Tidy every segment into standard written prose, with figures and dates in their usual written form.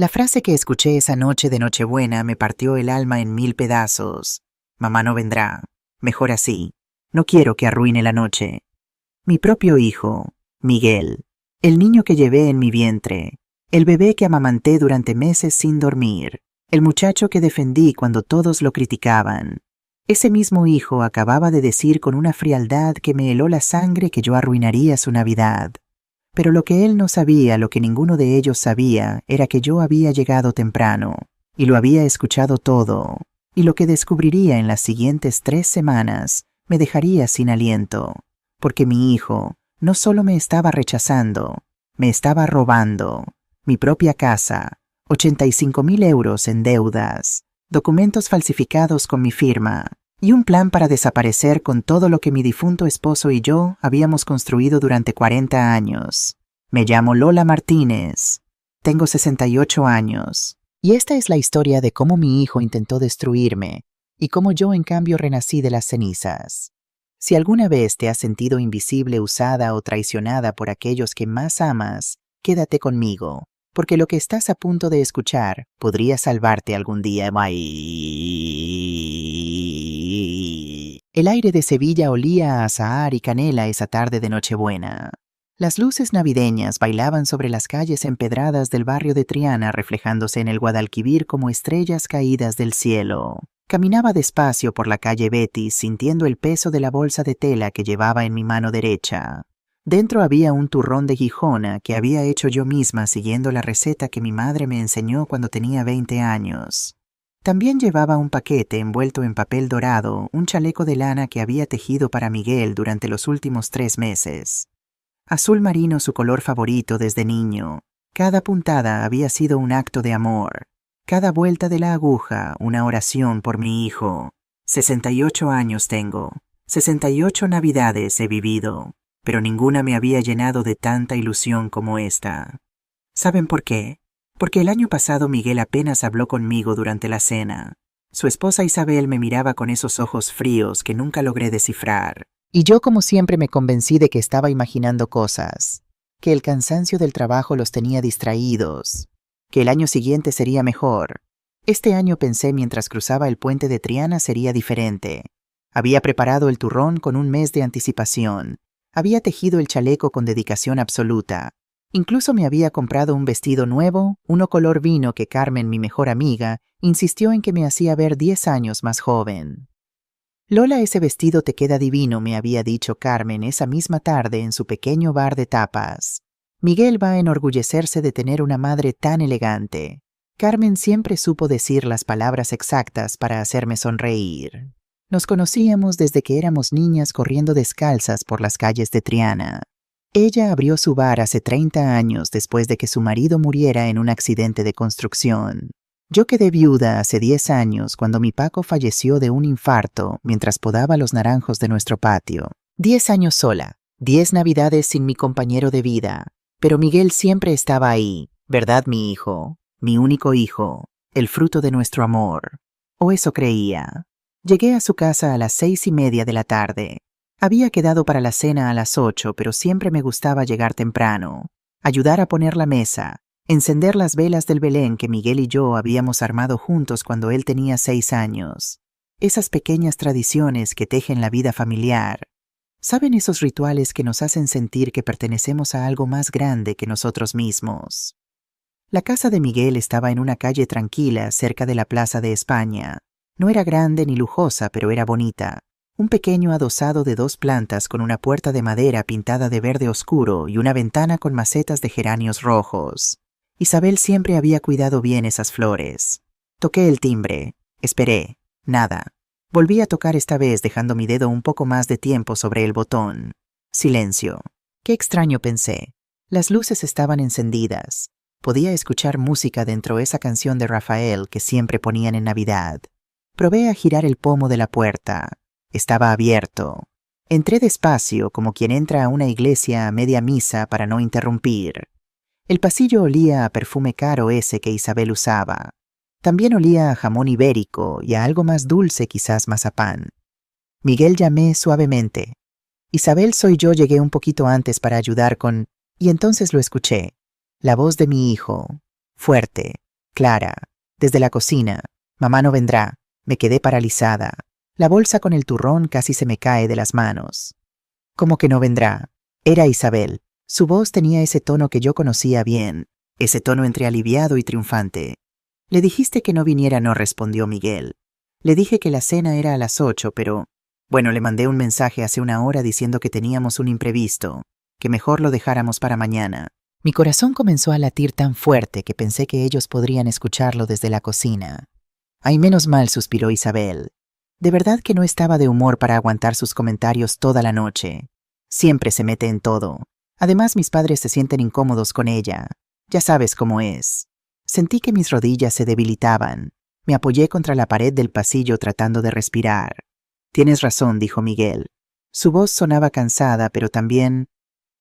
La frase que escuché esa noche de Nochebuena me partió el alma en 1000 pedazos. Mamá no vendrá. Mejor así. No quiero que arruine la noche. Mi propio hijo, Miguel, el niño que llevé en mi vientre, el bebé que amamanté durante meses sin dormir, el muchacho que defendí cuando todos lo criticaban. Ese mismo hijo acababa de decir con una frialdad que me heló la sangre que yo arruinaría su Navidad. Pero lo que él no sabía, lo que ninguno de ellos sabía, era que yo había llegado temprano, y lo había escuchado todo, y lo que descubriría en las siguientes 3 semanas me dejaría sin aliento, porque mi hijo no solo me estaba rechazando, me estaba robando mi propia casa, 85.000 euros en deudas, documentos falsificados con mi firma, y un plan para desaparecer con todo lo que mi difunto esposo y yo habíamos construido durante 40 años. Me llamo Lola Martínez. Tengo 68 años. Y esta es la historia de cómo mi hijo intentó destruirme y cómo yo en cambio renací de las cenizas. Si alguna vez te has sentido invisible, usada o traicionada por aquellos que más amas, quédate conmigo, porque lo que estás a punto de escuchar podría salvarte algún día. El aire de Sevilla olía a azahar y canela esa tarde de Nochebuena. Las luces navideñas bailaban sobre las calles empedradas del barrio de Triana, reflejándose en el Guadalquivir como estrellas caídas del cielo. Caminaba despacio por la calle Betis, sintiendo el peso de la bolsa de tela que llevaba en mi mano derecha. Dentro había un turrón de Gijona que había hecho yo misma siguiendo la receta que mi madre me enseñó cuando tenía 20 años. También llevaba un paquete envuelto en papel dorado, un chaleco de lana que había tejido para Miguel durante los últimos 3 meses. Azul marino, su color favorito desde niño. Cada puntada había sido un acto de amor. Cada vuelta de la aguja, una oración por mi hijo. 68 años tengo. 68 Navidades he vivido, pero ninguna me había llenado de tanta ilusión como esta. ¿Saben por qué? Porque el año pasado Miguel apenas habló conmigo durante la cena. Su esposa Isabel me miraba con esos ojos fríos que nunca logré descifrar. Y yo, como siempre, me convencí de que estaba imaginando cosas, que el cansancio del trabajo los tenía distraídos, que el año siguiente sería mejor. Este año, pensé mientras cruzaba el puente de Triana, sería diferente. Había preparado el turrón con un mes de anticipación. Había tejido el chaleco con dedicación absoluta. Incluso me había comprado un vestido nuevo, uno color vino que Carmen, mi mejor amiga, insistió en que me hacía ver 10 años más joven. Lola, ese vestido te queda divino, me había dicho Carmen esa misma tarde en su pequeño bar de tapas. Miguel va a enorgullecerse de tener una madre tan elegante. Carmen siempre supo decir las palabras exactas para hacerme sonreír. Nos conocíamos desde que éramos niñas corriendo descalzas por las calles de Triana. Ella abrió su bar hace 30 años después de que su marido muriera en un accidente de construcción. Yo quedé viuda hace 10 años cuando mi Paco falleció de un infarto mientras podaba los naranjos de nuestro patio. 10 años sola, 10 Navidades sin mi compañero de vida. Pero Miguel siempre estaba ahí, ¿verdad, mi hijo? Mi único hijo, el fruto de nuestro amor. O eso creía. Llegué a su casa a las 6:30 de la tarde. Había quedado para la cena a las 8, pero siempre me gustaba llegar temprano, ayudar a poner la mesa, encender las velas del Belén que Miguel y yo habíamos armado juntos cuando él tenía 6 años. Esas pequeñas tradiciones que tejen la vida familiar. ¿Saben esos rituales que nos hacen sentir que pertenecemos a algo más grande que nosotros mismos? La casa de Miguel estaba en una calle tranquila cerca de la Plaza de España. No era grande ni lujosa, pero era bonita. Un pequeño adosado de 2 plantas con una puerta de madera pintada de verde oscuro y una ventana con macetas de geranios rojos. Isabel siempre había cuidado bien esas flores. Toqué el timbre. Esperé. Nada. Volví a tocar esta vez dejando mi dedo un poco más de tiempo sobre el botón. Silencio. Qué extraño, pensé. Las luces estaban encendidas. Podía escuchar música dentro de esa canción de Rafael que siempre ponían en Navidad. Probé a girar el pomo de la puerta. Estaba abierto. Entré despacio, como quien entra a una iglesia a media misa para no interrumpir. El pasillo olía a perfume caro ese que Isabel usaba. También olía a jamón ibérico y a algo más dulce, quizás mazapán. Miguel, llamé suavemente. Isabel, soy yo, llegué un poquito antes para ayudar con... Y entonces lo escuché. La voz de mi hijo. Fuerte, Clara. Desde la cocina. Mamá no vendrá. Me quedé paralizada. La bolsa con el turrón casi se me cae de las manos. ¿Cómo que no vendrá? Era Isabel. Su voz tenía ese tono que yo conocía bien, ese tono entre aliviado y triunfante. Le dijiste que no viniera, no respondió Miguel. Le dije que la cena era a las 8, pero... Bueno, le mandé un mensaje hace una hora diciendo que teníamos un imprevisto, que mejor lo dejáramos para mañana. Mi corazón comenzó a latir tan fuerte que pensé que ellos podrían escucharlo desde la cocina. Ay, menos mal, suspiró Isabel. De verdad que no estaba de humor para aguantar sus comentarios toda la noche. Siempre se mete en todo. Además, mis padres se sienten incómodos con ella. Ya sabes cómo es. Sentí que mis rodillas se debilitaban. Me apoyé contra la pared del pasillo tratando de respirar. Tienes razón, dijo Miguel. Su voz sonaba cansada, pero también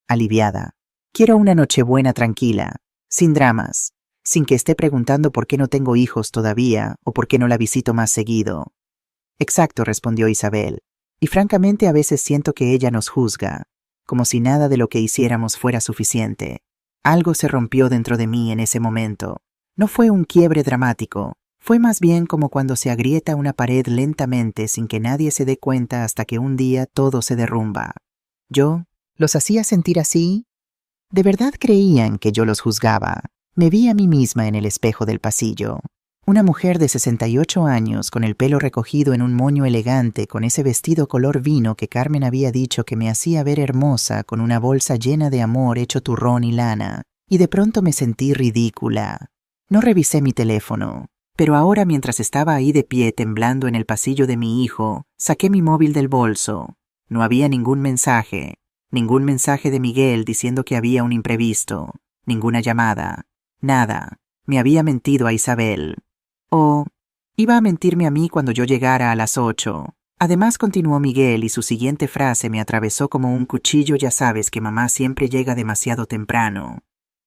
aliviada. Quiero una Nochebuena tranquila, sin dramas, sin que esté preguntando por qué no tengo hijos todavía o por qué no la visito más seguido. Exacto, respondió Isabel. Y francamente a veces siento que ella nos juzga, como si nada de lo que hiciéramos fuera suficiente. Algo se rompió dentro de mí en ese momento. No fue un quiebre dramático, fue más bien como cuando se agrieta una pared lentamente sin que nadie se dé cuenta hasta que un día todo se derrumba. ¿Yo los hacía sentir así? ¿De verdad creían que yo los juzgaba? Me vi a mí misma en el espejo del pasillo. Una mujer de 68 años, con el pelo recogido en un moño elegante, con ese vestido color vino que Carmen había dicho que me hacía ver hermosa, con una bolsa llena de amor hecho turrón y lana. Y de pronto me sentí ridícula. No revisé mi teléfono, pero ahora mientras estaba ahí de pie temblando en el pasillo de mi hijo, saqué mi móvil del bolso. No había ningún mensaje de Miguel diciendo que había un imprevisto, ninguna llamada, nada. Me había mentido a Isabel. O iba a mentirme a mí cuando yo llegara a las 8. Además, continuó Miguel, y su siguiente frase me atravesó como un cuchillo. Ya sabes que mamá siempre llega demasiado temprano.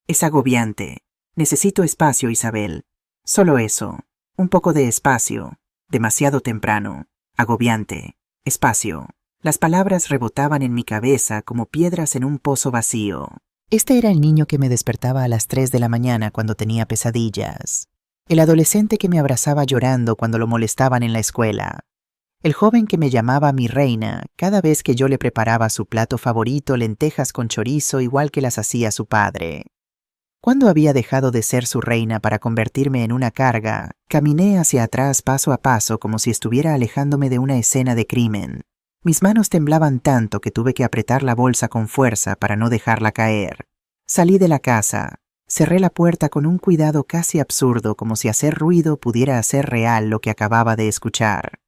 Es agobiante. Necesito espacio, Isabel. Solo eso. Un poco de espacio. Demasiado temprano. Agobiante. Espacio. Las palabras rebotaban en mi cabeza como piedras en un pozo vacío. Este era el niño que me despertaba a las 3 de la mañana cuando tenía pesadillas. El adolescente que me abrazaba llorando cuando lo molestaban en la escuela. El joven que me llamaba mi reina cada vez que yo le preparaba su plato favorito, lentejas con chorizo, igual que las hacía su padre. ¿Cuándo había dejado de ser su reina para convertirme en una carga? Caminé hacia atrás paso a paso como si estuviera alejándome de una escena de crimen. Mis manos temblaban tanto que tuve que apretar la bolsa con fuerza para no dejarla caer. Salí de la casa. Cerré la puerta con un cuidado casi absurdo, como si hacer ruido pudiera hacer real lo que acababa de escuchar.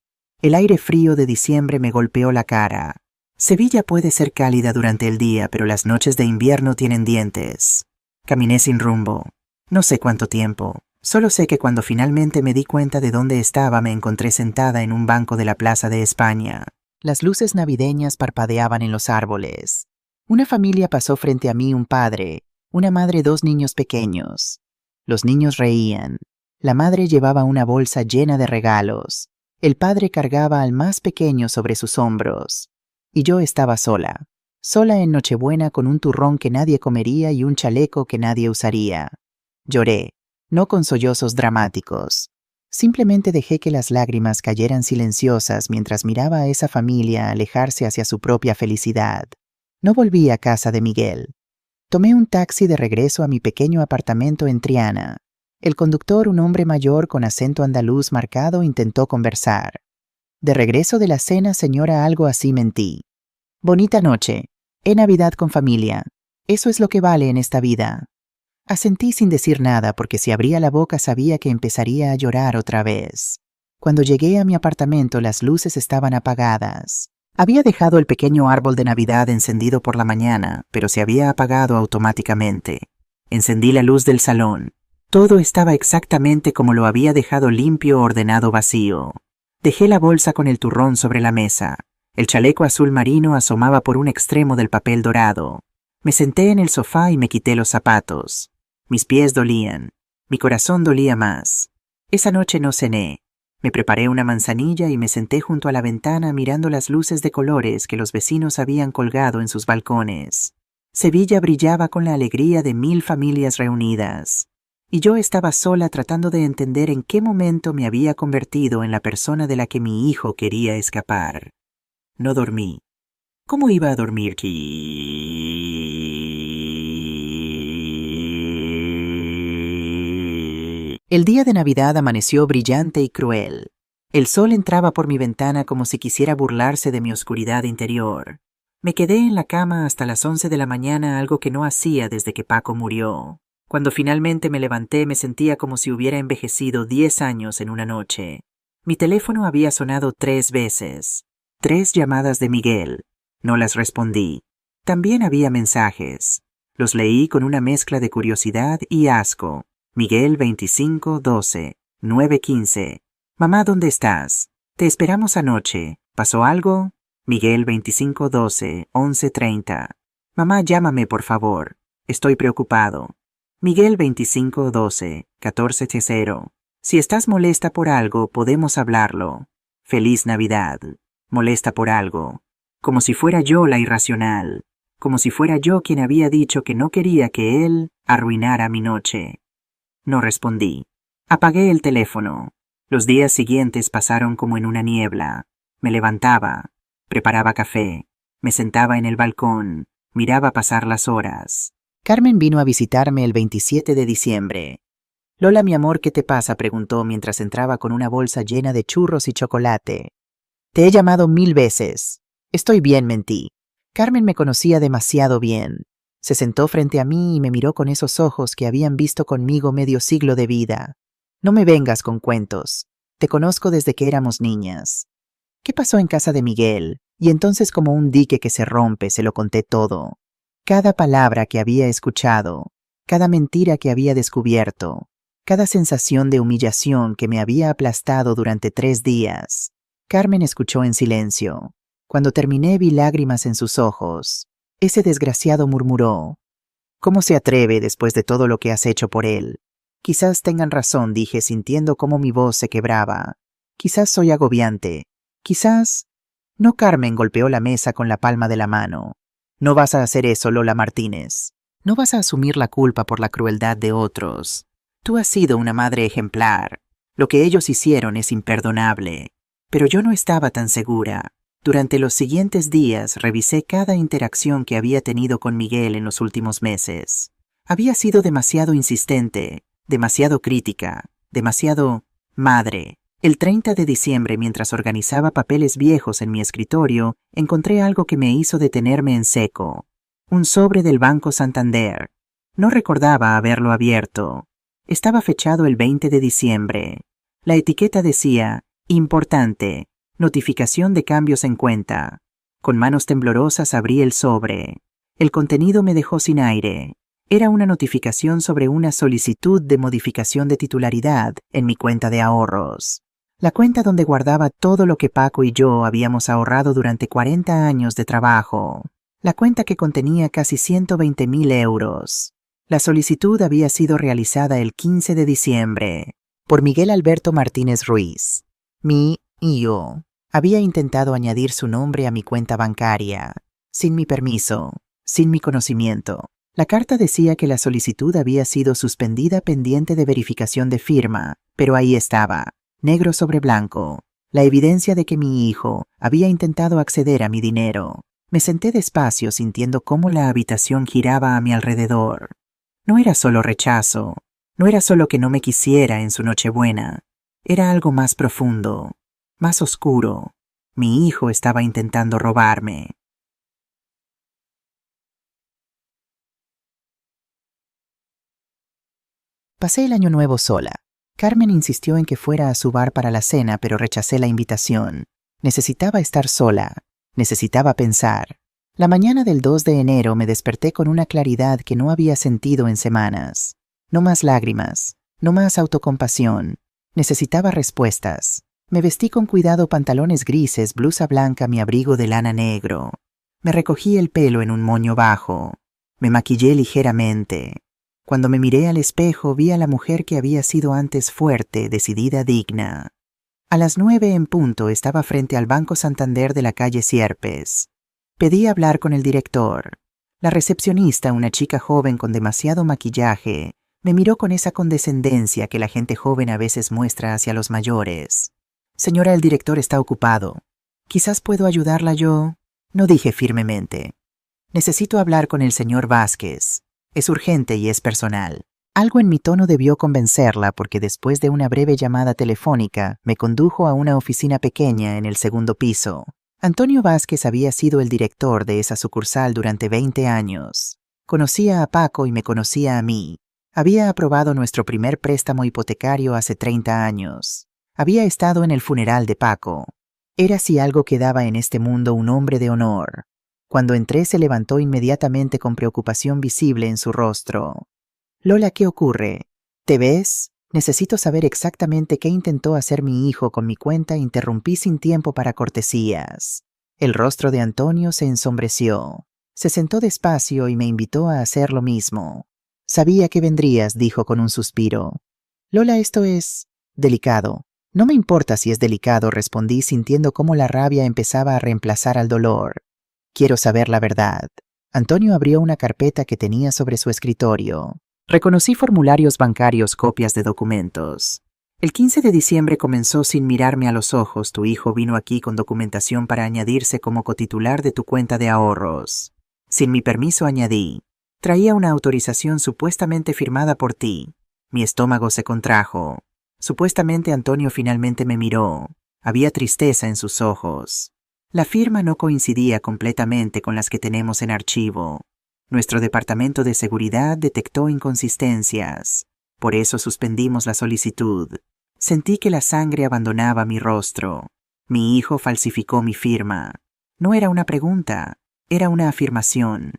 El aire frío de diciembre me golpeó la cara. Sevilla puede ser cálida durante el día, pero las noches de invierno tienen dientes. Caminé sin rumbo. No sé cuánto tiempo. Solo sé que cuando finalmente me di cuenta de dónde estaba, me encontré sentada en un banco de la Plaza de España. Las luces navideñas parpadeaban en los árboles. Una familia pasó frente a mí, un padre, una madre, 2 niños pequeños. Los niños reían. La madre llevaba una bolsa llena de regalos. El padre cargaba al más pequeño sobre sus hombros. Y yo estaba sola. Sola en Nochebuena con un turrón que nadie comería y un chaleco que nadie usaría. Lloré, no con sollozos dramáticos. Simplemente dejé que las lágrimas cayeran silenciosas mientras miraba a esa familia alejarse hacia su propia felicidad. No volví a casa de Miguel. Tomé un taxi de regreso a mi pequeño apartamento en Triana. El conductor, un hombre mayor con acento andaluz marcado, intentó conversar. De regreso de la cena, señora, algo así mentí. Bonita noche. Navidad con familia. Eso es lo que vale en esta vida. Asentí sin decir nada porque si abría la boca sabía que empezaría a llorar otra vez. Cuando llegué a mi apartamento, las luces estaban apagadas. Había dejado el pequeño árbol de Navidad encendido por la mañana, pero se había apagado automáticamente. Encendí la luz del salón. Todo estaba exactamente como lo había dejado, limpio, ordenado, vacío. Dejé la bolsa con el turrón sobre la mesa. El chaleco azul marino asomaba por un extremo del papel dorado. Me senté en el sofá y me quité los zapatos. Mis pies dolían. Mi corazón dolía más. Esa noche no cené. Me preparé una manzanilla y me senté junto a la ventana mirando las luces de colores que los vecinos habían colgado en sus balcones. Sevilla brillaba con la alegría de 1000 familias reunidas. y yo estaba sola tratando de entender en qué momento me había convertido en la persona de la que mi hijo quería escapar. No dormí. ¿Cómo iba a dormir? El día de Navidad amaneció brillante y cruel. El sol entraba por mi ventana como si quisiera burlarse de mi oscuridad interior. Me quedé en la cama hasta las 11 de la mañana, algo que no hacía desde que Paco murió. Cuando finalmente me levanté me sentía como si hubiera envejecido 10 años en una noche. Mi teléfono había sonado 3 veces. 3 llamadas de Miguel. No las respondí. También había mensajes. Los leí con una mezcla de curiosidad y asco. Miguel 2512 915. Mamá, ¿dónde estás? Te esperamos anoche. ¿Pasó algo? Miguel 2512 1130. Mamá, llámame por favor. Estoy preocupado. Miguel 2512 1430. Si estás molesta por algo, podemos hablarlo. Feliz Navidad. Molesta por algo. Como si fuera yo la irracional. Como si fuera yo quien había dicho que no quería que él arruinara mi noche. No respondí. Apagué el teléfono. Los días siguientes pasaron como en una niebla. Me levantaba, preparaba café, me sentaba en el balcón, miraba pasar las horas. Carmen vino a visitarme el 27 de diciembre. Lola, mi amor, ¿qué te pasa?, preguntó mientras entraba con una bolsa llena de churros y chocolate. Te he llamado 1000 veces. Estoy bien, mentí. Carmen me conocía demasiado bien. Se sentó frente a mí y me miró con esos ojos que habían visto conmigo medio siglo de vida. No me vengas con cuentos. Te conozco desde que éramos niñas. ¿Qué pasó en casa de Miguel? Y entonces, como un dique que se rompe, se lo conté todo. Cada palabra que había escuchado, cada mentira que había descubierto, cada sensación de humillación que me había aplastado durante 3 días. Carmen escuchó en silencio. Cuando terminé vi lágrimas en sus ojos. Ese desgraciado murmuró. ¿Cómo se atreve después de todo lo que has hecho por él? Quizás tengan razón, dije, sintiendo cómo mi voz se quebraba. Quizás soy agobiante. Quizás... No, Carmen golpeó la mesa con la palma de la mano. No vas a hacer eso, Lola Martínez. No vas a asumir la culpa por la crueldad de otros. Tú has sido una madre ejemplar. Lo que ellos hicieron es imperdonable. Pero yo no estaba tan segura. Durante los siguientes días revisé cada interacción que había tenido con Miguel en los últimos meses. Había sido demasiado insistente, demasiado crítica, demasiado madre. El 30 de diciembre, mientras organizaba papeles viejos en mi escritorio, encontré algo que me hizo detenerme en seco. Un sobre del Banco Santander. No recordaba haberlo abierto. Estaba fechado el 20 de diciembre. La etiqueta decía, importante, notificación de cambios en cuenta. Con manos temblorosas abrí el sobre. El contenido me dejó sin aire. Era una notificación sobre una solicitud de modificación de titularidad en mi cuenta de ahorros. La cuenta donde guardaba todo lo que Paco y yo habíamos ahorrado durante 40 años de trabajo. La cuenta que contenía casi 120.000 euros. La solicitud había sido realizada el 15 de diciembre por Miguel Alberto Martínez Ruiz. Mi yo había intentado añadir su nombre a mi cuenta bancaria, sin mi permiso, sin mi conocimiento. La carta decía que la solicitud había sido suspendida pendiente de verificación de firma, pero ahí estaba, negro sobre blanco, la evidencia de que mi hijo había intentado acceder a mi dinero. Me senté despacio sintiendo cómo la habitación giraba a mi alrededor. No era solo rechazo, no era solo que no me quisiera en su Nochebuena, era algo más profundo, más oscuro. Mi hijo estaba intentando robarme. Pasé el año nuevo sola. Carmen insistió en que fuera a su bar para la cena, pero rechacé la invitación. Necesitaba estar sola. Necesitaba pensar. La mañana del 2 de enero me desperté con una claridad que no había sentido en semanas. No más lágrimas. No más autocompasión. Necesitaba respuestas. Me vestí con cuidado pantalones grises, blusa blanca, mi abrigo de lana negro. Me recogí el pelo en un moño bajo. Me maquillé ligeramente. Cuando me miré al espejo, vi a la mujer que había sido antes fuerte, decidida, digna. A las 9 en punto estaba frente al Banco Santander de la calle Sierpes. Pedí hablar con el director. La recepcionista, una chica joven con demasiado maquillaje, Me miró con esa condescendencia que la gente joven a veces muestra hacia los mayores. Señora, el director está ocupado. ¿Quizás puedo ayudarla yo? No, dije firmemente. Necesito hablar con el señor Vázquez. Es urgente y es personal. Algo en mi tono debió convencerla porque después de una breve llamada telefónica me condujo a una oficina pequeña en el segundo piso. Antonio Vázquez había sido el director de esa sucursal durante 20 años. Conocía a Paco y me conocía a mí. Había aprobado nuestro primer préstamo hipotecario hace 30 años. Había estado en el funeral de Paco. Era si algo quedaba en este mundo un hombre de honor. Cuando entré se levantó inmediatamente con preocupación visible en su rostro. Lola, ¿qué ocurre? ¿Te ves? Necesito saber exactamente qué intentó hacer mi hijo con mi cuenta. Interrumpí sin tiempo para cortesías. El rostro de Antonio se ensombreció. Se sentó despacio y me invitó a hacer lo mismo. Sabía que vendrías, dijo con un suspiro. Lola, esto es delicado. No me importa si es delicado, respondí sintiendo cómo la rabia empezaba a reemplazar al dolor. Quiero saber la verdad. Antonio abrió una carpeta que tenía sobre su escritorio. Reconocí formularios bancarios, copias de documentos. El 15 de diciembre comenzó sin mirarme a los ojos. Tu hijo vino aquí con documentación para añadirse como cotitular de tu cuenta de ahorros. Sin mi permiso añadí. Traía una autorización supuestamente firmada por ti. Mi estómago se contrajo. Supuestamente Antonio finalmente me miró. Había tristeza en sus ojos. La firma no coincidía completamente con las que tenemos en archivo. Nuestro departamento de seguridad detectó inconsistencias. Por eso suspendimos la solicitud. Sentí que la sangre abandonaba mi rostro. Mi hijo falsificó mi firma. No era una pregunta, era una afirmación.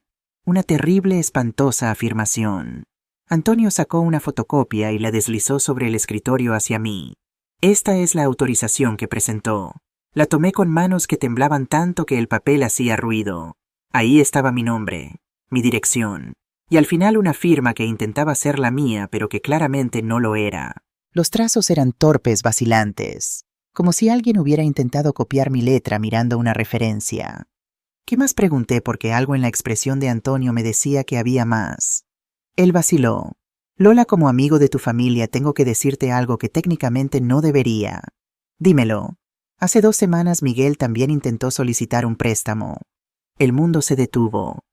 Una terrible, espantosa afirmación. Antonio sacó una fotocopia y la deslizó sobre el escritorio hacia mí. Esta es la autorización que presentó. La tomé con manos que temblaban tanto que el papel hacía ruido. Ahí estaba mi nombre, mi dirección, y al final una firma que intentaba ser la mía, pero que claramente no lo era. Los trazos eran torpes, vacilantes, como si alguien hubiera intentado copiar mi letra mirando una referencia. ¿Qué más? Pregunté porque algo en la expresión de Antonio me decía que había más. Él vaciló. Lola, como amigo de tu familia, tengo que decirte algo que técnicamente no debería. Dímelo. Hace 2 semanas Miguel también intentó solicitar un préstamo. El mundo se detuvo.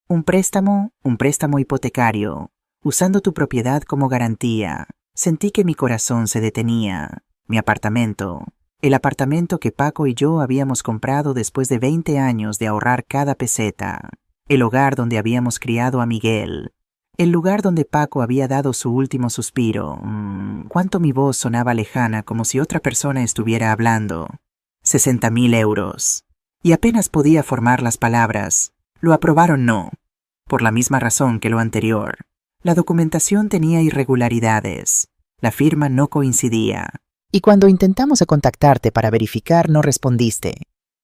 Un préstamo hipotecario, usando tu propiedad como garantía. Sentí que mi corazón se detenía. Mi apartamento. El apartamento que Paco y yo habíamos comprado después de 20 años de ahorrar cada peseta. El hogar donde habíamos criado a Miguel. El lugar donde Paco había dado su último suspiro. Cuánto mi voz sonaba lejana, como si otra persona estuviera hablando. 60.000 euros. Y apenas podía formar las palabras. ¿Lo aprobaron? No. Por la misma razón que lo anterior. La documentación tenía irregularidades. La firma no coincidía. Y cuando intentamos contactarte para verificar, no respondiste.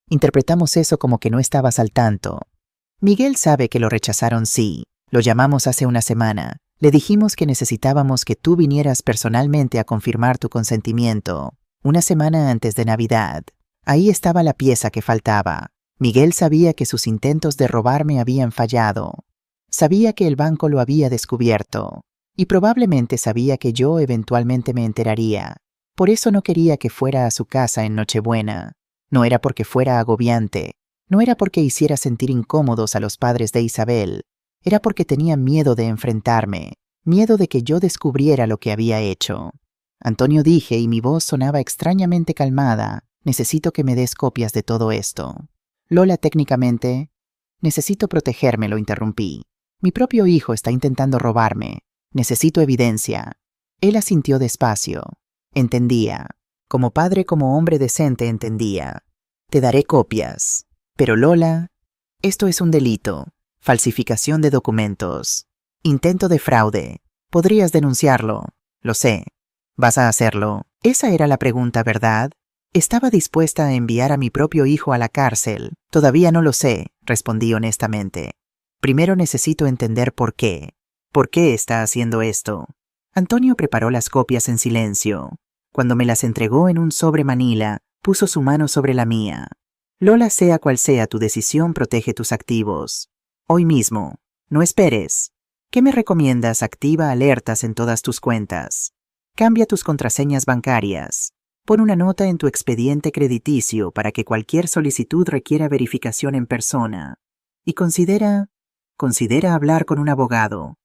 Interpretamos eso como que no estabas al tanto. Miguel sabe que lo rechazaron, sí. Lo llamamos hace una semana. Le dijimos que necesitábamos que tú vinieras personalmente a confirmar tu consentimiento. Una semana antes de Navidad. Ahí estaba la pieza que faltaba. Miguel sabía que sus intentos de robarme habían fallado. Sabía que el banco lo había descubierto. Y probablemente sabía que yo eventualmente me enteraría. Por eso no quería que fuera a su casa en Nochebuena. No era porque fuera agobiante. No era porque hiciera sentir incómodos a los padres de Isabel. Era porque tenía miedo de enfrentarme. Miedo de que yo descubriera lo que había hecho. Antonio, dije, y mi voz sonaba extrañamente calmada. Necesito que me des copias de todo esto. Lola, técnicamente... Necesito protegerme, lo interrumpí. Mi propio hijo está intentando robarme. Necesito evidencia. Él asintió despacio. Entendía. Como padre, como hombre decente, entendía. Te daré copias. Pero Lola, esto es un delito. Falsificación de documentos. Intento de fraude. Podrías denunciarlo. Lo sé. ¿Vas a hacerlo? Esa era la pregunta, ¿verdad? Estaba dispuesta a enviar a mi propio hijo a la cárcel. Todavía no lo sé, respondí honestamente. Primero necesito entender por qué. ¿Por qué está haciendo esto? Antonio preparó las copias en silencio. Cuando me las entregó en un sobre manila, puso su mano sobre la mía. Lola, sea cual sea tu decisión, protege tus activos. Hoy mismo. No esperes. ¿Qué me recomiendas? Activa alertas en todas tus cuentas. Cambia tus contraseñas bancarias. Pon una nota en tu expediente crediticio para que cualquier solicitud requiera verificación en persona. Y considera hablar con un abogado,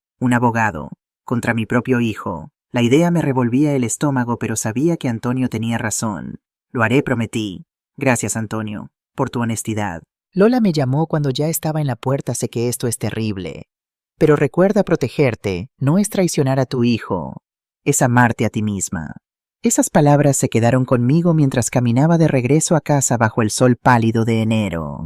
contra mi propio hijo. La idea me revolvía el estómago, pero sabía que Antonio tenía razón. Lo haré, prometí. Gracias, Antonio, por tu honestidad. Lola me llamó cuando ya estaba en la puerta. Sé que esto es terrible. Pero recuerda protegerte, no es traicionar a tu hijo, es amarte a ti misma. Esas palabras se quedaron conmigo mientras caminaba de regreso a casa bajo el sol pálido de enero.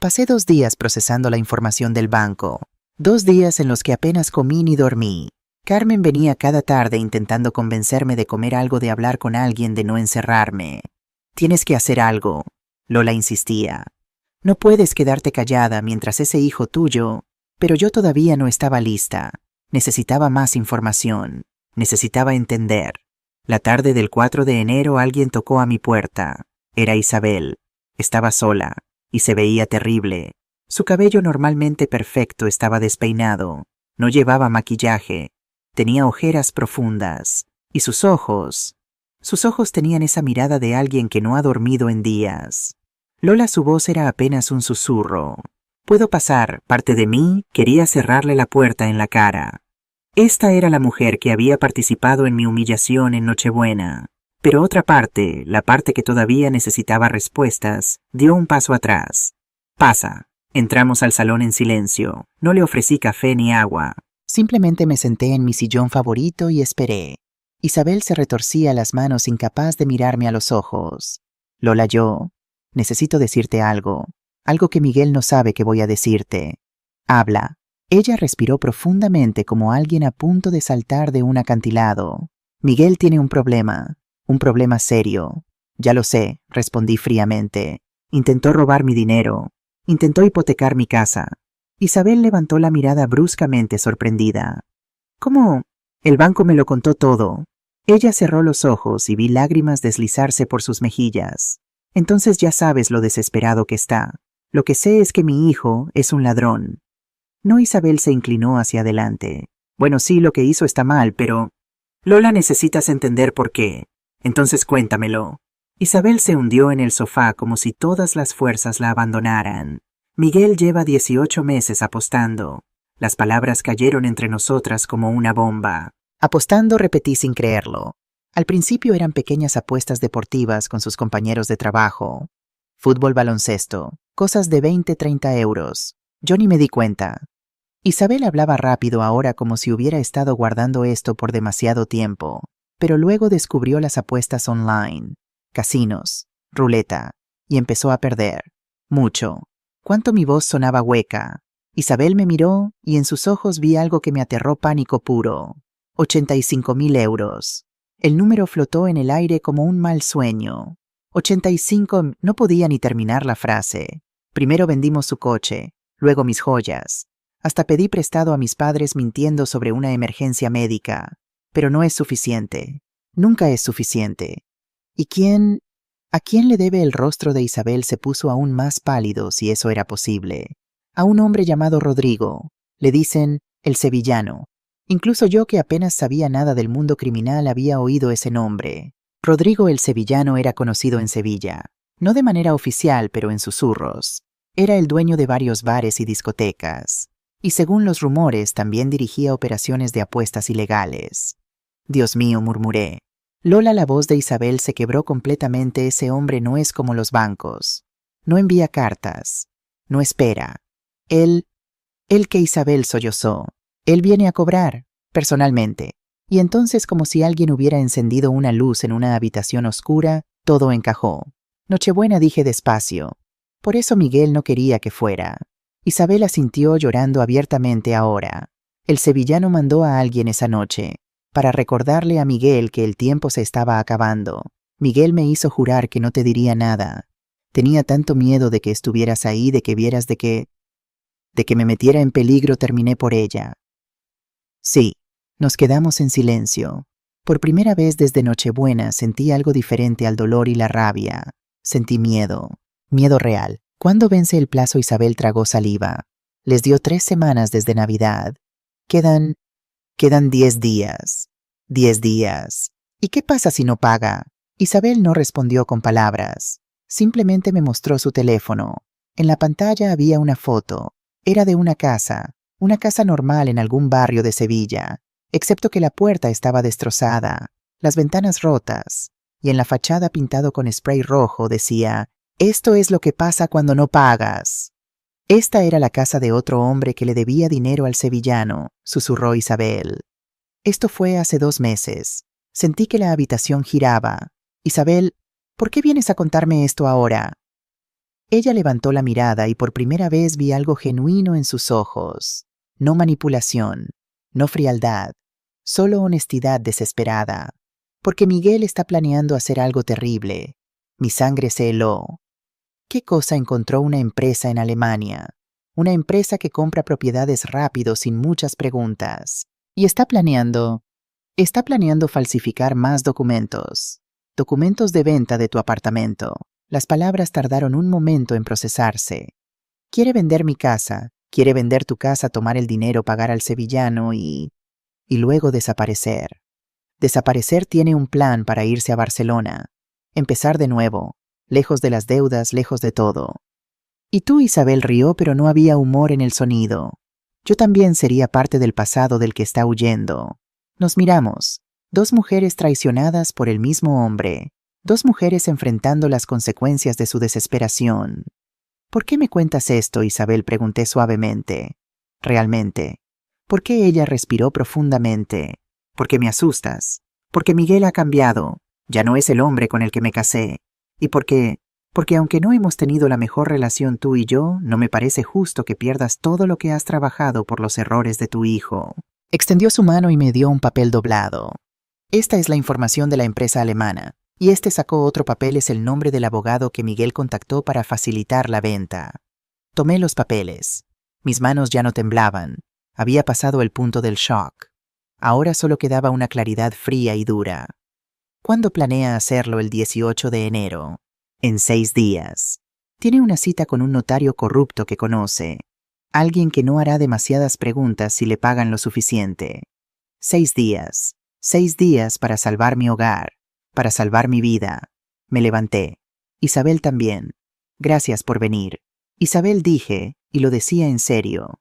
Pasé 2 días procesando la información del banco. 2 días en los que apenas comí ni dormí. Carmen venía cada tarde intentando convencerme de comer algo, de hablar con alguien, de no encerrarme. Tienes que hacer algo, Lola insistía. No puedes quedarte callada mientras ese hijo tuyo... Pero yo todavía no estaba lista. Necesitaba más información. Necesitaba entender. La tarde del 4 de enero alguien tocó a mi puerta. Era Isabel. Estaba sola y se veía terrible. Su cabello, normalmente perfecto, estaba despeinado. No llevaba maquillaje. Tenía ojeras profundas. Y sus ojos tenían esa mirada de alguien que no ha dormido en días. Lola, su voz era apenas un susurro. «¿Puedo pasar?» Parte de mí quería cerrarle la puerta en la cara. Esta era la mujer que había participado en mi humillación en Nochebuena. Pero otra parte, la parte que todavía necesitaba respuestas, dio un paso atrás. «Pasa». Entramos al salón en silencio. No le ofrecí café ni agua. Simplemente me senté en mi sillón favorito y esperé. Isabel se retorcía las manos, incapaz de mirarme a los ojos. «Lola, yo necesito decirte algo. Algo que Miguel no sabe que voy a decirte. Habla». Ella respiró profundamente como alguien a punto de saltar de un acantilado. «Miguel tiene un problema serio». «Ya lo sé», respondí fríamente. «Intentó robar mi dinero. Intentó hipotecar mi casa». Isabel levantó la mirada bruscamente, sorprendida. «¿Cómo?» «El banco me lo contó todo». Ella cerró los ojos y vi lágrimas deslizarse por sus mejillas. «Entonces ya sabes lo desesperado que está. Lo que sé es que mi hijo es un ladrón». No, Isabel se inclinó hacia adelante. «Bueno, sí, lo que hizo está mal, pero... Lola, necesitas entender por qué. Entonces cuéntamelo». Isabel se hundió en el sofá como si todas las fuerzas la abandonaran. «Miguel lleva 18 meses apostando». Las palabras cayeron entre nosotras como una bomba. «Apostando», repetí sin creerlo. Al principio eran pequeñas apuestas deportivas con sus compañeros de trabajo. Fútbol, baloncesto, cosas de 20-30 euros. Yo ni me di cuenta. Isabel hablaba rápido ahora, como si hubiera estado guardando esto por demasiado tiempo, pero luego descubrió las apuestas online, casinos, ruleta, y empezó a perder. Mucho. Cuánto mi voz sonaba hueca. Isabel me miró y en sus ojos vi algo que me aterró, pánico puro. 85.000 euros. El número flotó en el aire como un mal sueño. 85, no podía ni terminar la frase. Primero vendimos su coche, luego mis joyas. Hasta pedí prestado a mis padres mintiendo sobre una emergencia médica. Pero no es suficiente. Nunca es suficiente. ¿Y a quién le debe? El rostro de Isabel se puso aún más pálido, si eso era posible. A un hombre llamado Rodrigo. Le dicen el sevillano. Incluso yo, que apenas sabía nada del mundo criminal, había oído ese nombre. Rodrigo el sevillano era conocido en Sevilla. No de manera oficial, pero en susurros. Era el dueño de varios bares y discotecas. Y según los rumores, también dirigía operaciones de apuestas ilegales. «Dios mío», murmuré. Lola, la voz de Isabel se quebró completamente. «Ese hombre no es como los bancos. No envía cartas. No espera. Él que Isabel sollozó. Él viene a cobrar, personalmente». Y entonces, como si alguien hubiera encendido una luz en una habitación oscura, todo encajó. «Nochebuena», dije despacio. «Por eso Miguel no quería que fuera». Isabel asintió, llorando abiertamente ahora. El sevillano mandó a alguien esa noche para recordarle a Miguel que el tiempo se estaba acabando. Miguel me hizo jurar que no te diría nada. Tenía tanto miedo de que estuvieras ahí, de que vieras, de que me metiera en peligro. Terminé por ella. Sí, nos quedamos en silencio. Por primera vez desde Nochebuena sentí algo diferente al dolor y la rabia. Sentí miedo. Miedo real. ¿Cuándo vence el plazo? Isabel tragó saliva. Les dio 3 semanas desde Navidad. Quedan 10 días. 10 días. ¿Y qué pasa si no paga? Isabel no respondió con palabras. Simplemente me mostró su teléfono. En la pantalla había una foto. Era de una casa normal en algún barrio de Sevilla, excepto que la puerta estaba destrozada, las ventanas rotas, y en la fachada pintado con spray rojo decía: «Esto es lo que pasa cuando no pagas». Esta era la casa de otro hombre que le debía dinero al sevillano, susurró Isabel. Esto fue hace 2 meses. Sentí que la habitación giraba. Isabel, ¿por qué vienes a contarme esto ahora? Ella levantó la mirada y por primera vez vi algo genuino en sus ojos. No manipulación, no frialdad, solo honestidad desesperada. Porque Miguel está planeando hacer algo terrible. Mi sangre se heló. ¿Qué cosa encontró una empresa en Alemania? Una empresa que compra propiedades rápido sin muchas preguntas. Y está planeando falsificar más documentos. Documentos de venta de tu apartamento. Las palabras tardaron un momento en procesarse. Quiere vender mi casa, quiere vender tu casa, tomar el dinero, pagar al sevillano y luego desaparecer. Desaparecer. Tiene un plan para irse a Barcelona. Empezar de nuevo, lejos de las deudas, lejos de todo. Y tú, Isabel, rió, pero no había humor en el sonido. Yo también sería parte del pasado del que está huyendo. Nos miramos. 2 mujeres traicionadas por el mismo hombre. 2 mujeres enfrentando las consecuencias de su desesperación. ¿Por qué me cuentas esto, Isabel?, pregunté suavemente. Realmente. ¿Por qué? Ella respiró profundamente. Porque me asustas. Porque Miguel ha cambiado. Ya no es el hombre con el que me casé. Y porque aunque no hemos tenido la mejor relación tú y yo, no me parece justo que pierdas todo lo que has trabajado por los errores de tu hijo. Extendió su mano y me dio un papel doblado. Esta es la información de la empresa alemana. Y este sacó otro papel, es el nombre del abogado que Miguel contactó para facilitar la venta. Tomé los papeles. Mis manos ya no temblaban. Había pasado el punto del shock. Ahora solo quedaba una claridad fría y dura. ¿Cuándo planea hacerlo? El 18 de enero. En 6 días. Tiene una cita con un notario corrupto que conoce. Alguien que no hará demasiadas preguntas si le pagan lo suficiente. 6 días. 6 días para salvar mi hogar. Para salvar mi vida. Me levanté. Isabel también. Gracias por venir. Isabel, dije, y lo decía en serio.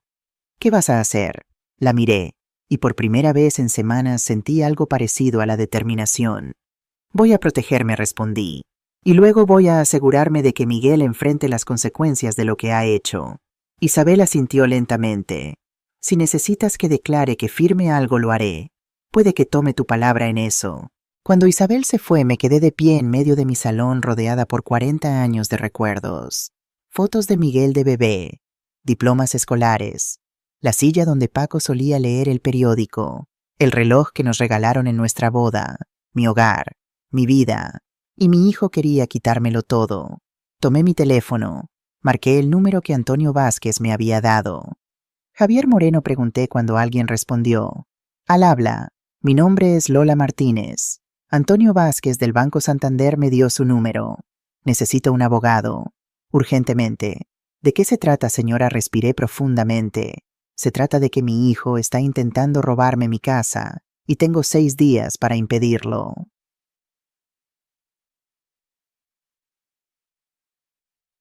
¿Qué vas a hacer? La miré, y por primera vez en semanas sentí algo parecido a la determinación. Voy a protegerme, respondí. Y luego voy a asegurarme de que Miguel enfrente las consecuencias de lo que ha hecho. Isabel asintió lentamente. Si necesitas que declare, que firme algo, lo haré. Puede que tome tu palabra en eso. Cuando Isabel se fue, me quedé de pie en medio de mi salón rodeada por 40 años de recuerdos. Fotos de Miguel de bebé, diplomas escolares, la silla donde Paco solía leer el periódico, el reloj que nos regalaron en nuestra boda, mi hogar, mi vida, y mi hijo quería quitármelo todo. Tomé mi teléfono, marqué el número que Antonio Vázquez me había dado. Javier Moreno, pregunté cuando alguien respondió. Al habla, mi nombre es Lola Martínez. Antonio Vázquez del Banco Santander me dio su número. Necesito un abogado. Urgentemente. ¿De qué se trata, señora? Respiré profundamente. Se trata de que mi hijo está intentando robarme mi casa y tengo 6 días para impedirlo.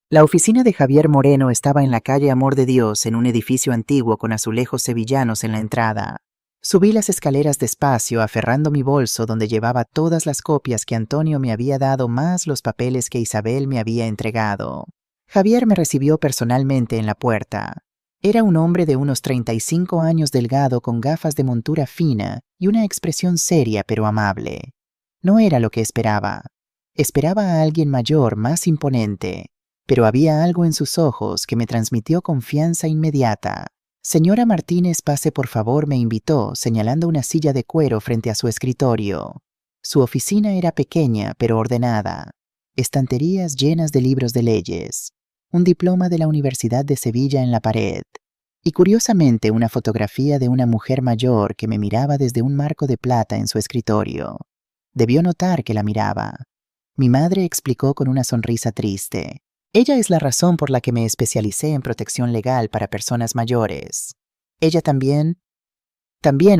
La oficina de Javier Moreno estaba en la calle Amor de Dios, en un edificio antiguo con azulejos sevillanos en la entrada. Subí las escaleras despacio, aferrando mi bolso donde llevaba todas las copias que Antonio me había dado, más los papeles que Isabel me había entregado. Javier me recibió personalmente en la puerta. Era un hombre de unos 35 años, delgado, con gafas de montura fina y una expresión seria pero amable. No era lo que esperaba. Esperaba a alguien mayor, más imponente, pero había algo en sus ojos que me transmitió confianza inmediata. Señora Martínez, pase por favor, me invitó, señalando una silla de cuero frente a su escritorio. Su oficina era pequeña pero ordenada. Estanterías llenas de libros de leyes. Un diploma de la Universidad de Sevilla en la pared. Y curiosamente una fotografía de una mujer mayor que me miraba desde un marco de plata en su escritorio. Debió notar que la miraba. Mi madre, explicó con una sonrisa triste. Ella es la razón por la que me especialicé en protección legal para personas mayores. Ella también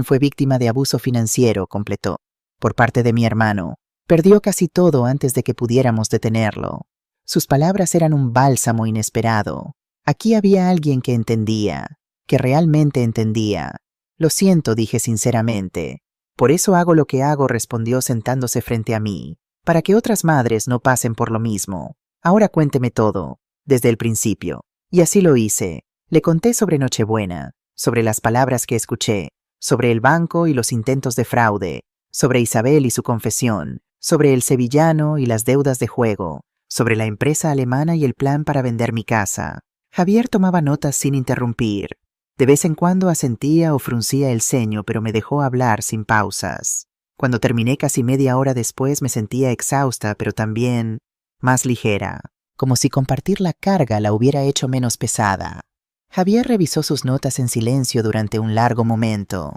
fue víctima de abuso financiero, completó, por parte de mi hermano. Perdió casi todo antes de que pudiéramos detenerlo. Sus palabras eran un bálsamo inesperado. Aquí había alguien que entendía, que realmente entendía. Lo siento, dije sinceramente. Por eso hago lo que hago, respondió sentándose frente a mí, para que otras madres no pasen por lo mismo. Ahora cuénteme todo, desde el principio. Y así lo hice. Le conté sobre Nochebuena, sobre las palabras que escuché, sobre el banco y los intentos de fraude, sobre Isabel y su confesión, sobre el sevillano y las deudas de juego, sobre la empresa alemana y el plan para vender mi casa. Javier tomaba notas sin interrumpir. De vez en cuando asentía o fruncía el ceño, pero me dejó hablar sin pausas. Cuando terminé casi media hora después me sentía exhausta, pero también más ligera, como si compartir la carga la hubiera hecho menos pesada. Javier revisó sus notas en silencio durante un largo momento.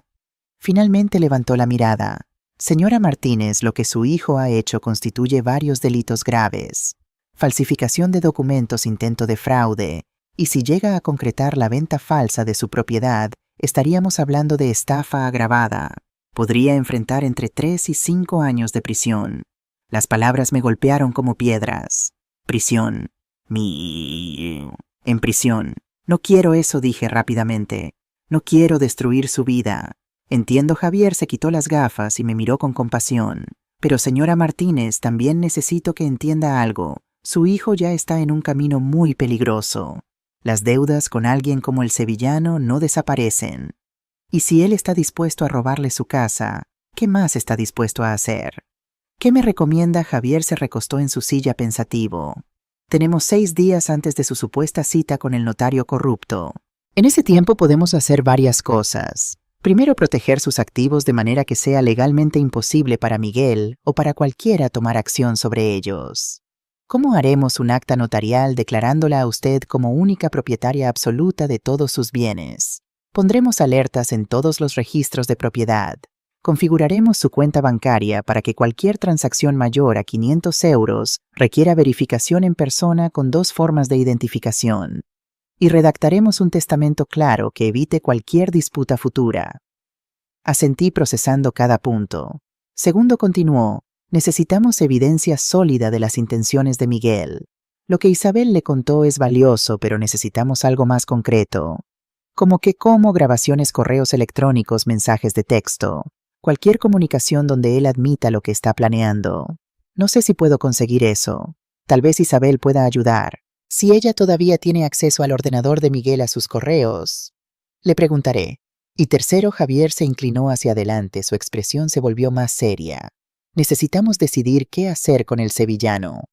Finalmente levantó la mirada. Señora Martínez, lo que su hijo ha hecho constituye varios delitos graves. Falsificación de documentos, intento de fraude, y si llega a concretar la venta falsa de su propiedad, estaríamos hablando de estafa agravada. Podría enfrentar entre 3 y 5 años de prisión. Las palabras me golpearon como piedras. Prisión. En prisión. No quiero eso, dije rápidamente. No quiero destruir su vida. Entiendo, Javier se quitó las gafas y me miró con compasión. Pero señora Martínez, también necesito que entienda algo. Su hijo ya está en un camino muy peligroso. Las deudas con alguien como el sevillano no desaparecen. Y si él está dispuesto a robarle su casa, ¿qué más está dispuesto a hacer? ¿Qué me recomienda? Javier se recostó en su silla pensativo. Tenemos 6 días antes de su supuesta cita con el notario corrupto. En ese tiempo podemos hacer varias cosas. Primero, proteger sus activos de manera que sea legalmente imposible para Miguel o para cualquiera tomar acción sobre ellos. ¿Cómo haremos un acta notarial declarándola a usted como única propietaria absoluta de todos sus bienes? Pondremos alertas en todos los registros de propiedad. Configuraremos su cuenta bancaria para que cualquier transacción mayor a 500 euros requiera verificación en persona con 2 formas de identificación. Y redactaremos un testamento claro que evite cualquier disputa futura. Asentí procesando cada punto. Segundo, continuó, necesitamos evidencia sólida de las intenciones de Miguel. Lo que Isabel le contó es valioso, pero necesitamos algo más concreto. Como grabaciones, correos electrónicos, mensajes de texto. Cualquier comunicación donde él admita lo que está planeando. No sé si puedo conseguir eso. Tal vez Isabel pueda ayudar. Si ella todavía tiene acceso al ordenador de Miguel a sus correos, le preguntaré. Y tercero, Javier se inclinó hacia adelante, su expresión se volvió más seria. Necesitamos decidir qué hacer con el sevillano.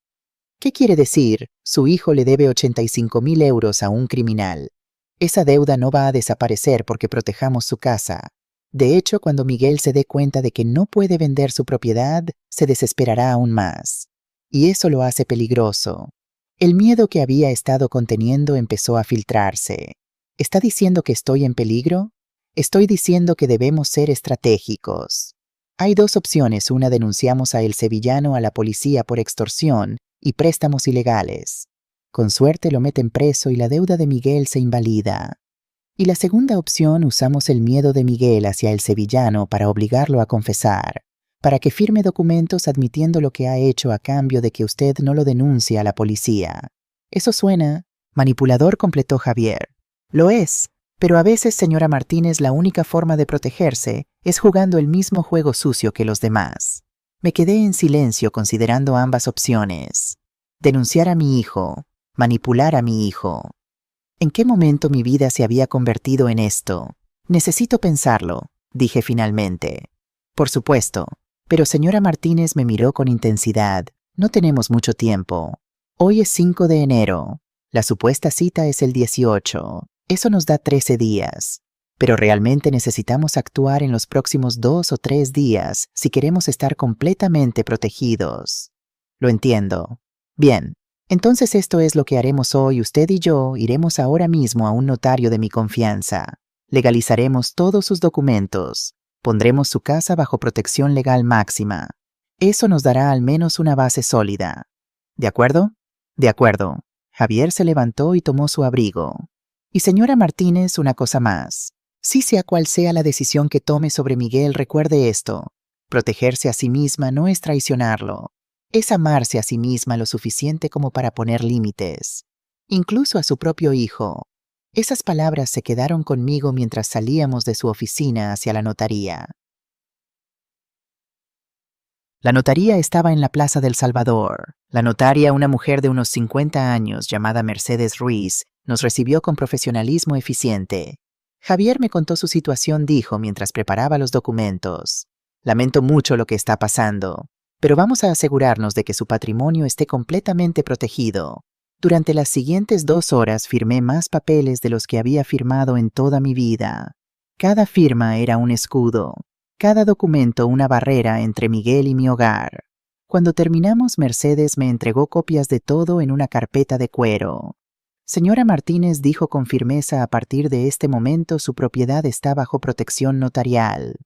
¿Qué quiere decir? Su hijo le debe 85.000 euros a un criminal. Esa deuda no va a desaparecer porque protejamos su casa. De hecho, cuando Miguel se dé cuenta de que no puede vender su propiedad, se desesperará aún más. Y eso lo hace peligroso. El miedo que había estado conteniendo empezó a filtrarse. ¿Está diciendo que estoy en peligro? Estoy diciendo que debemos ser estratégicos. Hay 2 opciones. Una, denunciamos a el sevillano a la policía por extorsión y préstamos ilegales. Con suerte lo meten preso y la deuda de Miguel se invalida. Y la segunda opción, usamos el miedo de Miguel hacia el sevillano para obligarlo a confesar, para que firme documentos admitiendo lo que ha hecho a cambio de que usted no lo denuncie a la policía. Eso suena manipulador, completó Javier. Lo es, pero a veces, señora Martínez, la única forma de protegerse es jugando el mismo juego sucio que los demás. Me quedé en silencio considerando ambas opciones. Denunciar a mi hijo, manipular a mi hijo. ¿En qué momento mi vida se había convertido en esto? Necesito pensarlo, dije finalmente. Por supuesto, pero señora Martínez me miró con intensidad. No tenemos mucho tiempo. Hoy es 5 de enero. La supuesta cita es el 18. Eso nos da 13 días. Pero realmente necesitamos actuar en los próximos 2 o 3 días si queremos estar completamente protegidos. Lo entiendo. Bien. Entonces esto es lo que haremos hoy. Usted y yo iremos ahora mismo a un notario de mi confianza. Legalizaremos todos sus documentos. Pondremos su casa bajo protección legal máxima. Eso nos dará al menos una base sólida. ¿De acuerdo? De acuerdo. Javier se levantó y tomó su abrigo. Y señora Martínez, una cosa más. Sí sea cual sea la decisión que tome sobre Miguel, recuerde esto. Protegerse a sí misma no es traicionarlo. Es amarse a sí misma lo suficiente como para poner límites. Incluso a su propio hijo. Esas palabras se quedaron conmigo mientras salíamos de su oficina hacia la notaría. La notaría estaba en la Plaza del Salvador. La notaria, una mujer de unos 50 años llamada Mercedes Ruiz, nos recibió con profesionalismo eficiente. Javier me contó su situación, dijo mientras preparaba los documentos. Lamento mucho lo que está pasando, pero vamos a asegurarnos de que su patrimonio esté completamente protegido. Durante las siguientes 2 horas firmé más papeles de los que había firmado en toda mi vida. Cada firma era un escudo. Cada documento una barrera entre Miguel y mi hogar. Cuando terminamos, Mercedes me entregó copias de todo en una carpeta de cuero. Señora Martínez, dijo con firmeza, a partir de este momento su propiedad está bajo protección notarial.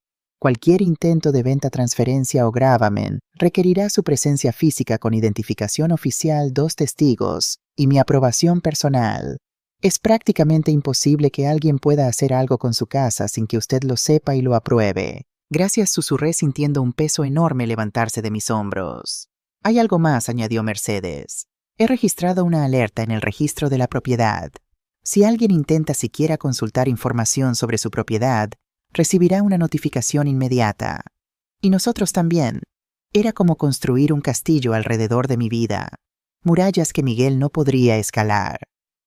Cualquier intento de venta, transferencia o gravamen requerirá su presencia física con identificación oficial, 2 testigos y mi aprobación personal. Es prácticamente imposible que alguien pueda hacer algo con su casa sin que usted lo sepa y lo apruebe. Gracias, susurré sintiendo un peso enorme levantarse de mis hombros. Hay algo más, añadió Mercedes. He registrado una alerta en el registro de la propiedad. Si alguien intenta siquiera consultar información sobre su propiedad, recibirá una notificación inmediata. Y nosotros también. Era como construir un castillo alrededor de mi vida. Murallas que Miguel no podría escalar.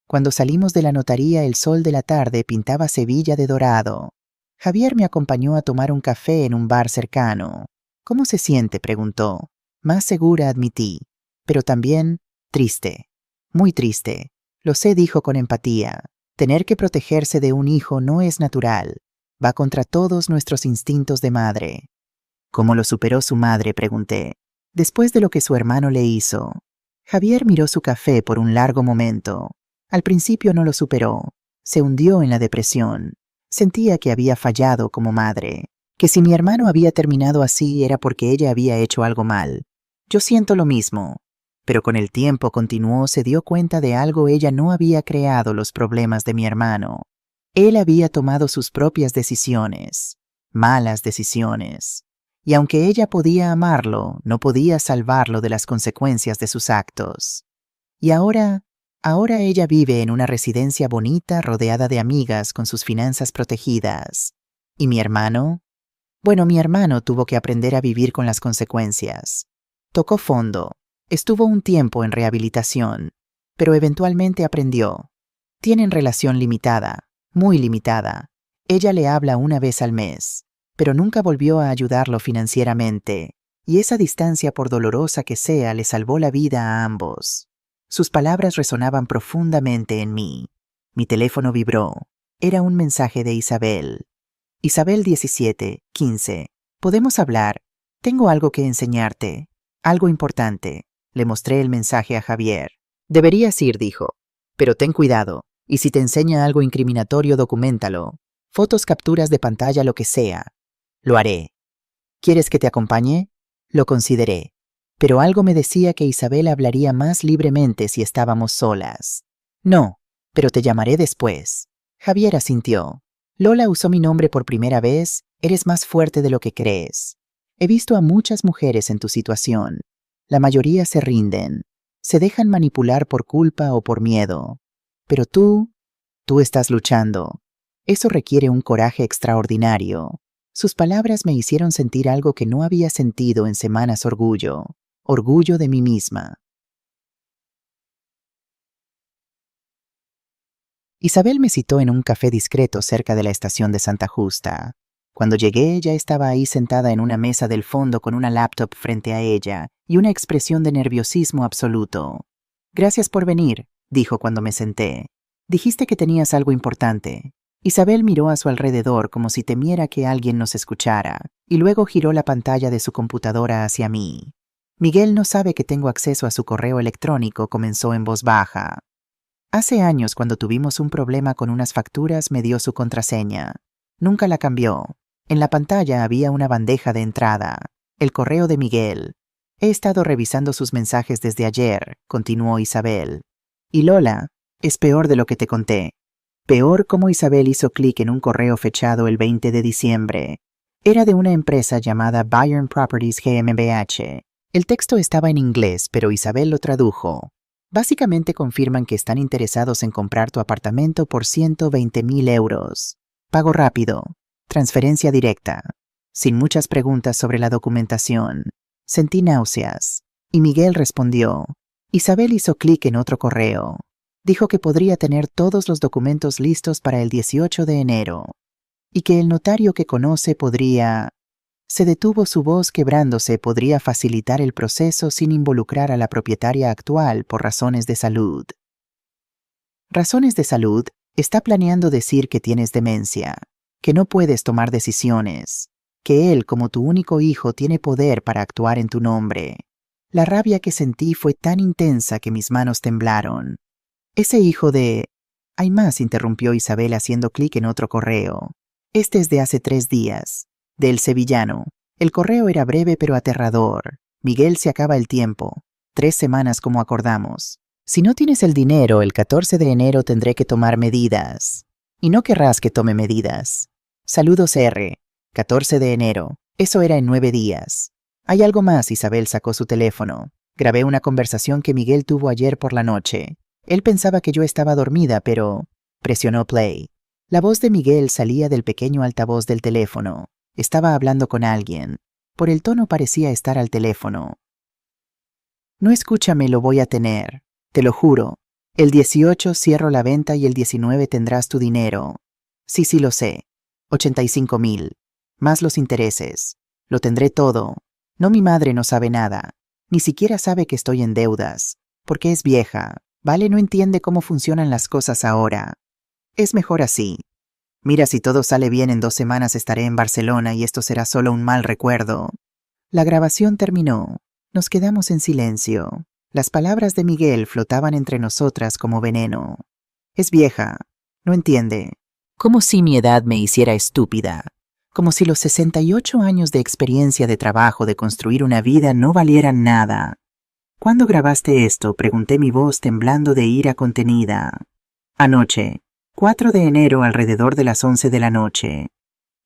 Cuando salimos de la notaría, el sol de la tarde pintaba Sevilla de dorado. Javier me acompañó a tomar un café en un bar cercano. ¿Cómo se siente?, preguntó. Más segura, admití. Pero también triste. Muy triste. Lo sé, dijo con empatía. Tener que protegerse de un hijo no es natural. Va contra todos nuestros instintos de madre. ¿Cómo lo superó su madre?, pregunté. Después de lo que su hermano le hizo. Javier miró su café por un largo momento. Al principio no lo superó. Se hundió en la depresión. Sentía que había fallado como madre, que si mi hermano había terminado así era porque ella había hecho algo mal. Yo siento lo mismo. Pero con el tiempo, continuó, se dio cuenta de algo: ella no había creado los problemas de mi hermano. Él había tomado sus propias decisiones, malas decisiones. Y aunque ella podía amarlo, no podía salvarlo de las consecuencias de sus actos. Y ahora ella vive en una residencia bonita, rodeada de amigas, con sus finanzas protegidas. ¿Y mi hermano? Bueno, mi hermano tuvo que aprender a vivir con las consecuencias. Tocó fondo. Estuvo un tiempo en rehabilitación, pero eventualmente aprendió. Tienen relación limitada, muy limitada. Ella le habla una vez al mes, pero nunca volvió a ayudarlo financieramente, y esa distancia, por dolorosa que sea, le salvó la vida a ambos. Sus palabras resonaban profundamente en mí. Mi teléfono vibró. Era un mensaje de Isabel. Isabel 17:15. ¿Podemos hablar? Tengo algo que enseñarte. Algo importante. Le mostré el mensaje a Javier. Deberías ir, dijo. Pero ten cuidado. Y si te enseña algo incriminatorio, documéntalo. Fotos, capturas de pantalla, lo que sea. Lo haré. ¿Quieres que te acompañe? Lo consideré. Pero algo me decía que Isabel hablaría más libremente si estábamos solas. No, pero te llamaré después. Javier asintió. Lola usó mi nombre por primera vez. Eres más fuerte de lo que crees. He visto a muchas mujeres en tu situación. La mayoría se rinden. Se dejan manipular por culpa o por miedo. Pero tú estás luchando. Eso requiere un coraje extraordinario. Sus palabras me hicieron sentir algo que no había sentido en semanas: orgullo. Orgullo de mí misma. Isabel me citó en un café discreto cerca de la estación de Santa Justa. Cuando llegué, ella estaba ahí sentada en una mesa del fondo con una laptop frente a ella y una expresión de nerviosismo absoluto. Gracias por venir, dijo cuando me senté. Dijiste que tenías algo importante. Isabel miró a su alrededor como si temiera que alguien nos escuchara, y luego giró la pantalla de su computadora hacia mí. Miguel no sabe que tengo acceso a su correo electrónico, comenzó en voz baja. Hace años, cuando tuvimos un problema con unas facturas, me dio su contraseña. Nunca la cambió. En la pantalla había una bandeja de entrada. El correo de Miguel. He estado revisando sus mensajes desde ayer, continuó Isabel. Y Lola, es peor de lo que te conté. Peor como Isabel hizo clic en un correo fechado el 20 de diciembre. Era de una empresa llamada Bayern Properties GmbH. El texto estaba en inglés, pero Isabel lo tradujo. Básicamente confirman que están interesados en comprar tu apartamento por 120.000 euros. Pago rápido. Transferencia directa. Sin muchas preguntas sobre la documentación. Sentí náuseas. Y Miguel respondió. Isabel hizo clic en otro correo. Dijo que podría tener todos los documentos listos para el 18 de enero. Y que el notario que conoce podría... Se detuvo, su voz quebrándose, podría facilitar el proceso sin involucrar a la propietaria actual por razones de salud. Razones de salud, está planeando decir que tienes demencia, que no puedes tomar decisiones, que él, como tu único hijo, tiene poder para actuar en tu nombre. La rabia que sentí fue tan intensa que mis manos temblaron. Ese hijo de... Hay más, interrumpió Isabel haciendo clic en otro correo. Este es de hace 3 días. Del sevillano. El correo era breve pero aterrador. Miguel, se acaba el tiempo. 3 semanas como acordamos. Si no tienes el dinero, el 14 de enero tendré que tomar medidas. Y no querrás que tome medidas. Saludos R. 14 de enero. Eso era en 9 días. Hay algo más, Isabel sacó su teléfono. Grabé una conversación que Miguel tuvo ayer por la noche. Él pensaba que yo estaba dormida, pero... Presionó play. La voz de Miguel salía del pequeño altavoz del teléfono. Estaba hablando con alguien. Por el tono parecía estar al teléfono. No, escúchame, lo voy a tener. Te lo juro. El 18 cierro la venta y el 19 tendrás tu dinero. Sí, lo sé. 85.000. Más los intereses. Lo tendré todo. No, mi madre no sabe nada. Ni siquiera sabe que estoy en deudas. Porque es vieja. Vale, no entiende cómo funcionan las cosas ahora. Es mejor así. Mira, si todo sale bien, en 2 semanas estaré en Barcelona y esto será solo un mal recuerdo. La grabación terminó. Nos quedamos en silencio. Las palabras de Miguel flotaban entre nosotras como veneno. Es vieja. No entiende. Como si mi edad me hiciera estúpida. Como si los 68 años de experiencia de trabajo de construir una vida no valieran nada. ¿Cuándo grabaste esto?, pregunté, mi voz temblando de ira contenida. Anoche. 4 de enero alrededor de las 11 de la noche.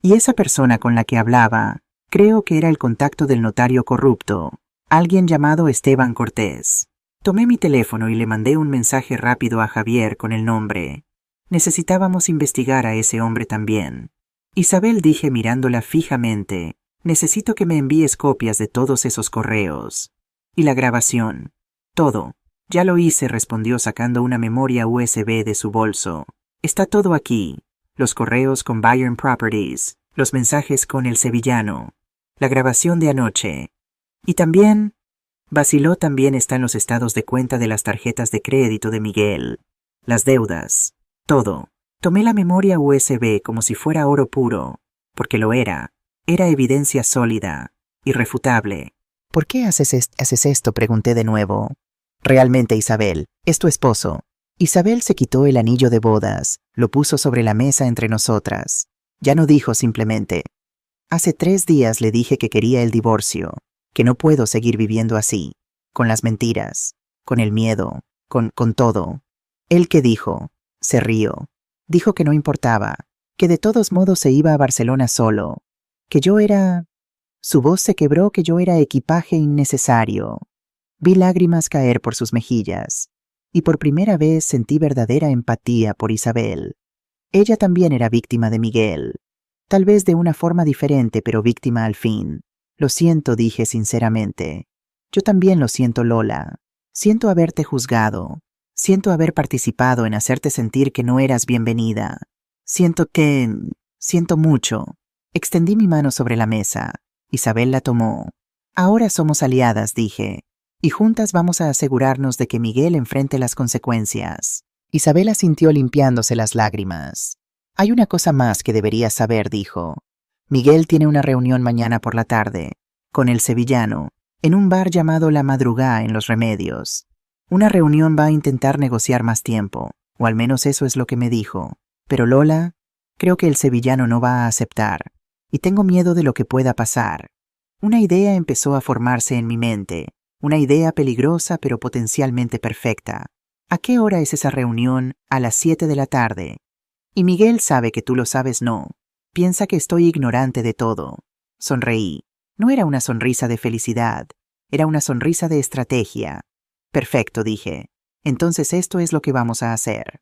Y esa persona con la que hablaba, creo que era el contacto del notario corrupto, alguien llamado Esteban Cortés. Tomé mi teléfono y le mandé un mensaje rápido a Javier con el nombre. Necesitábamos investigar a ese hombre también. Isabel, dije mirándola fijamente, necesito que me envíes copias de todos esos correos. Y la grabación. Todo. Ya lo hice, respondió sacando una memoria USB de su bolso. Está todo aquí. Los correos con Bayern Properties, los mensajes con el sevillano, la grabación de anoche. Y también, vaciló, también están los estados de cuenta de las tarjetas de crédito de Miguel, las deudas, todo. Tomé la memoria USB como si fuera oro puro, porque lo era. Era evidencia sólida, irrefutable. ¿Por qué haces esto?, pregunté de nuevo. Realmente, Isabel, es tu esposo. Isabel se quitó el anillo de bodas, lo puso sobre la mesa entre nosotras. Ya no dijo simplemente. Hace 3 días le dije que quería el divorcio, que no puedo seguir viviendo así, con las mentiras, con el miedo, con todo. ¿Él qué dijo? Se rió. Dijo que no importaba, que de todos modos se iba a Barcelona solo, que yo era... Su voz se quebró, que yo era equipaje innecesario. Vi lágrimas caer por sus mejillas. Y por primera vez sentí verdadera empatía por Isabel. Ella también era víctima de Miguel. Tal vez de una forma diferente, pero víctima al fin. Lo siento, dije sinceramente. Yo también lo siento, Lola. Siento haberte juzgado. Siento haber participado en hacerte sentir que no eras bienvenida. Siento mucho. Extendí mi mano sobre la mesa. Isabel la tomó. Ahora somos aliadas, dije. Y juntas vamos a asegurarnos de que Miguel enfrente las consecuencias. Isabel asintió limpiándose las lágrimas. Hay una cosa más que deberías saber, dijo. Miguel tiene una reunión mañana por la tarde, con el sevillano, en un bar llamado La Madrugá en Los Remedios. Una reunión, va a intentar negociar más tiempo, o al menos eso es lo que me dijo. Pero Lola, creo que el sevillano no va a aceptar, y tengo miedo de lo que pueda pasar. Una idea empezó a formarse en mi mente. Una idea peligrosa pero potencialmente perfecta. ¿A qué hora es esa reunión? A las 7 de la tarde. Y Miguel sabe que tú lo sabes, no. Piensa que estoy ignorante de todo. Sonreí. No era una sonrisa de felicidad, era una sonrisa de estrategia. Perfecto, dije. Entonces esto es lo que vamos a hacer.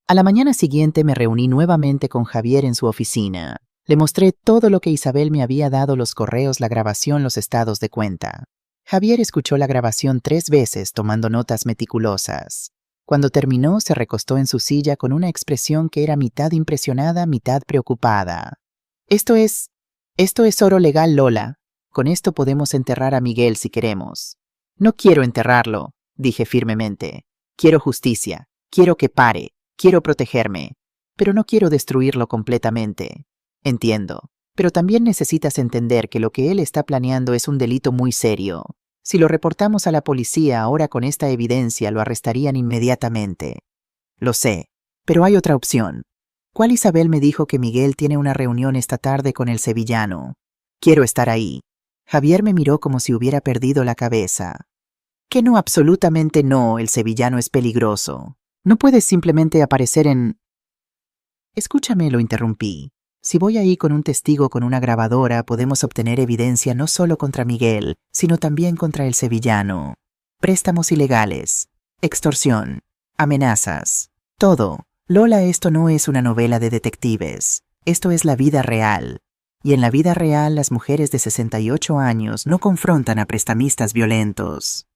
A la mañana siguiente me reuní nuevamente con Javier en su oficina. Le mostré todo lo que Isabel me había dado: los correos, la grabación, los estados de cuenta. Javier escuchó la grabación 3 veces, tomando notas meticulosas. Cuando terminó, se recostó en su silla con una expresión que era mitad impresionada, mitad preocupada. Esto es oro legal, Lola. Con esto podemos enterrar a Miguel si queremos. No quiero enterrarlo, dije firmemente. Quiero justicia, quiero que pare, quiero protegerme, pero no quiero destruirlo completamente. Entiendo, pero también necesitas entender que lo que él está planeando es un delito muy serio. Si lo reportamos a la policía ahora con esta evidencia, lo arrestarían inmediatamente. Lo sé, pero hay otra opción. ¿Cuál? Isabel me dijo que Miguel tiene una reunión esta tarde con el sevillano. Quiero estar ahí. Javier me miró como si hubiera perdido la cabeza. Que no, absolutamente no, el sevillano es peligroso. No puedes simplemente aparecer en... Escúchame, lo interrumpí. Si voy ahí con un testigo con una grabadora, podemos obtener evidencia no solo contra Miguel, sino también contra el sevillano. Préstamos ilegales, extorsión, amenazas, todo. Lola, esto no es una novela de detectives. Esto es la vida real. Y en la vida real, las mujeres de 68 años no confrontan a prestamistas violentos.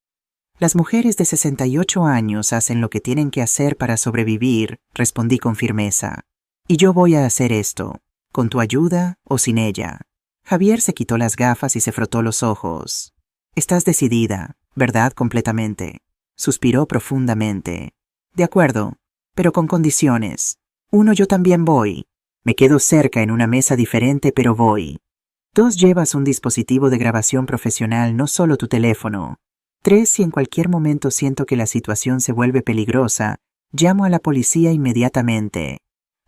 Las mujeres de 68 años hacen lo que tienen que hacer para sobrevivir, respondí con firmeza. Y yo voy a hacer esto, con tu ayuda o sin ella. Javier se quitó las gafas y se frotó los ojos. Estás decidida, ¿verdad? Completamente. Suspiró profundamente. De acuerdo, pero con condiciones. 1, yo también voy. Me quedo cerca en una mesa diferente, pero voy. 2, llevas un dispositivo de grabación profesional, no solo tu teléfono. 3, si en cualquier momento siento que la situación se vuelve peligrosa, llamo a la policía inmediatamente.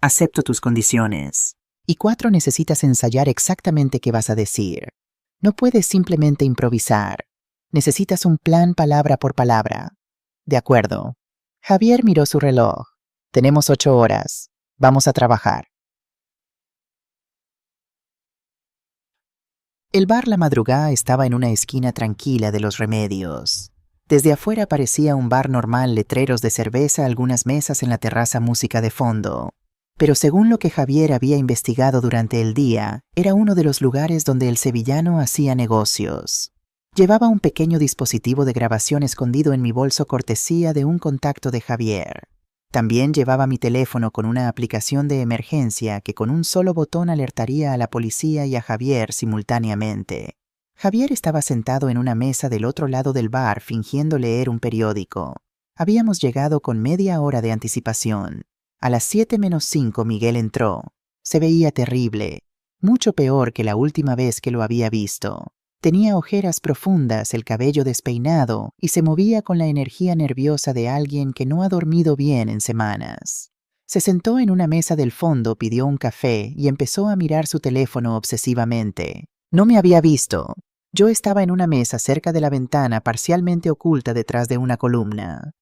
Acepto tus condiciones. Y 4, necesitas ensayar exactamente qué vas a decir. No puedes simplemente improvisar. Necesitas un plan palabra por palabra. De acuerdo. Javier miró su reloj. Tenemos 8 horas. Vamos a trabajar. El bar La Madrugada estaba en una esquina tranquila de Los Remedios. Desde afuera parecía un bar normal, letreros de cerveza, algunas mesas en la terraza, música de fondo. Pero según lo que Javier había investigado durante el día, era uno de los lugares donde el sevillano hacía negocios. Llevaba un pequeño dispositivo de grabación escondido en mi bolso, cortesía de un contacto de Javier. También llevaba mi teléfono con una aplicación de emergencia que con un solo botón alertaría a la policía y a Javier simultáneamente. Javier estaba sentado en una mesa del otro lado del bar fingiendo leer un periódico. Habíamos llegado con media hora de anticipación. A las 7:05 Miguel entró. Se veía terrible, mucho peor que la última vez que lo había visto. Tenía ojeras profundas, el cabello despeinado y se movía con la energía nerviosa de alguien que no ha dormido bien en semanas. Se sentó en una mesa del fondo, pidió un café y empezó a mirar su teléfono obsesivamente. No me había visto. Yo estaba en una mesa cerca de la ventana, parcialmente oculta detrás de una columna.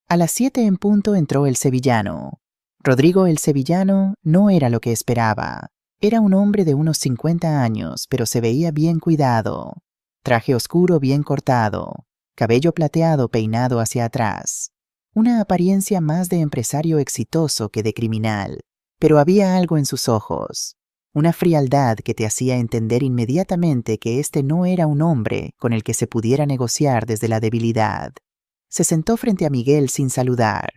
A las 7 en punto entró el sevillano. Rodrigo el sevillano no era lo que esperaba. Era un hombre de unos 50 años, pero se veía bien cuidado. Traje oscuro bien cortado, cabello plateado peinado hacia atrás. Una apariencia más de empresario exitoso que de criminal, pero había algo en sus ojos, una frialdad que te hacía entender inmediatamente que este no era un hombre con el que se pudiera negociar desde la debilidad. Se sentó frente a Miguel sin saludar.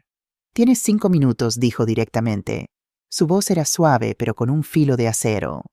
«Tienes 5 minutos», dijo directamente. Su voz era suave, pero con un filo de acero.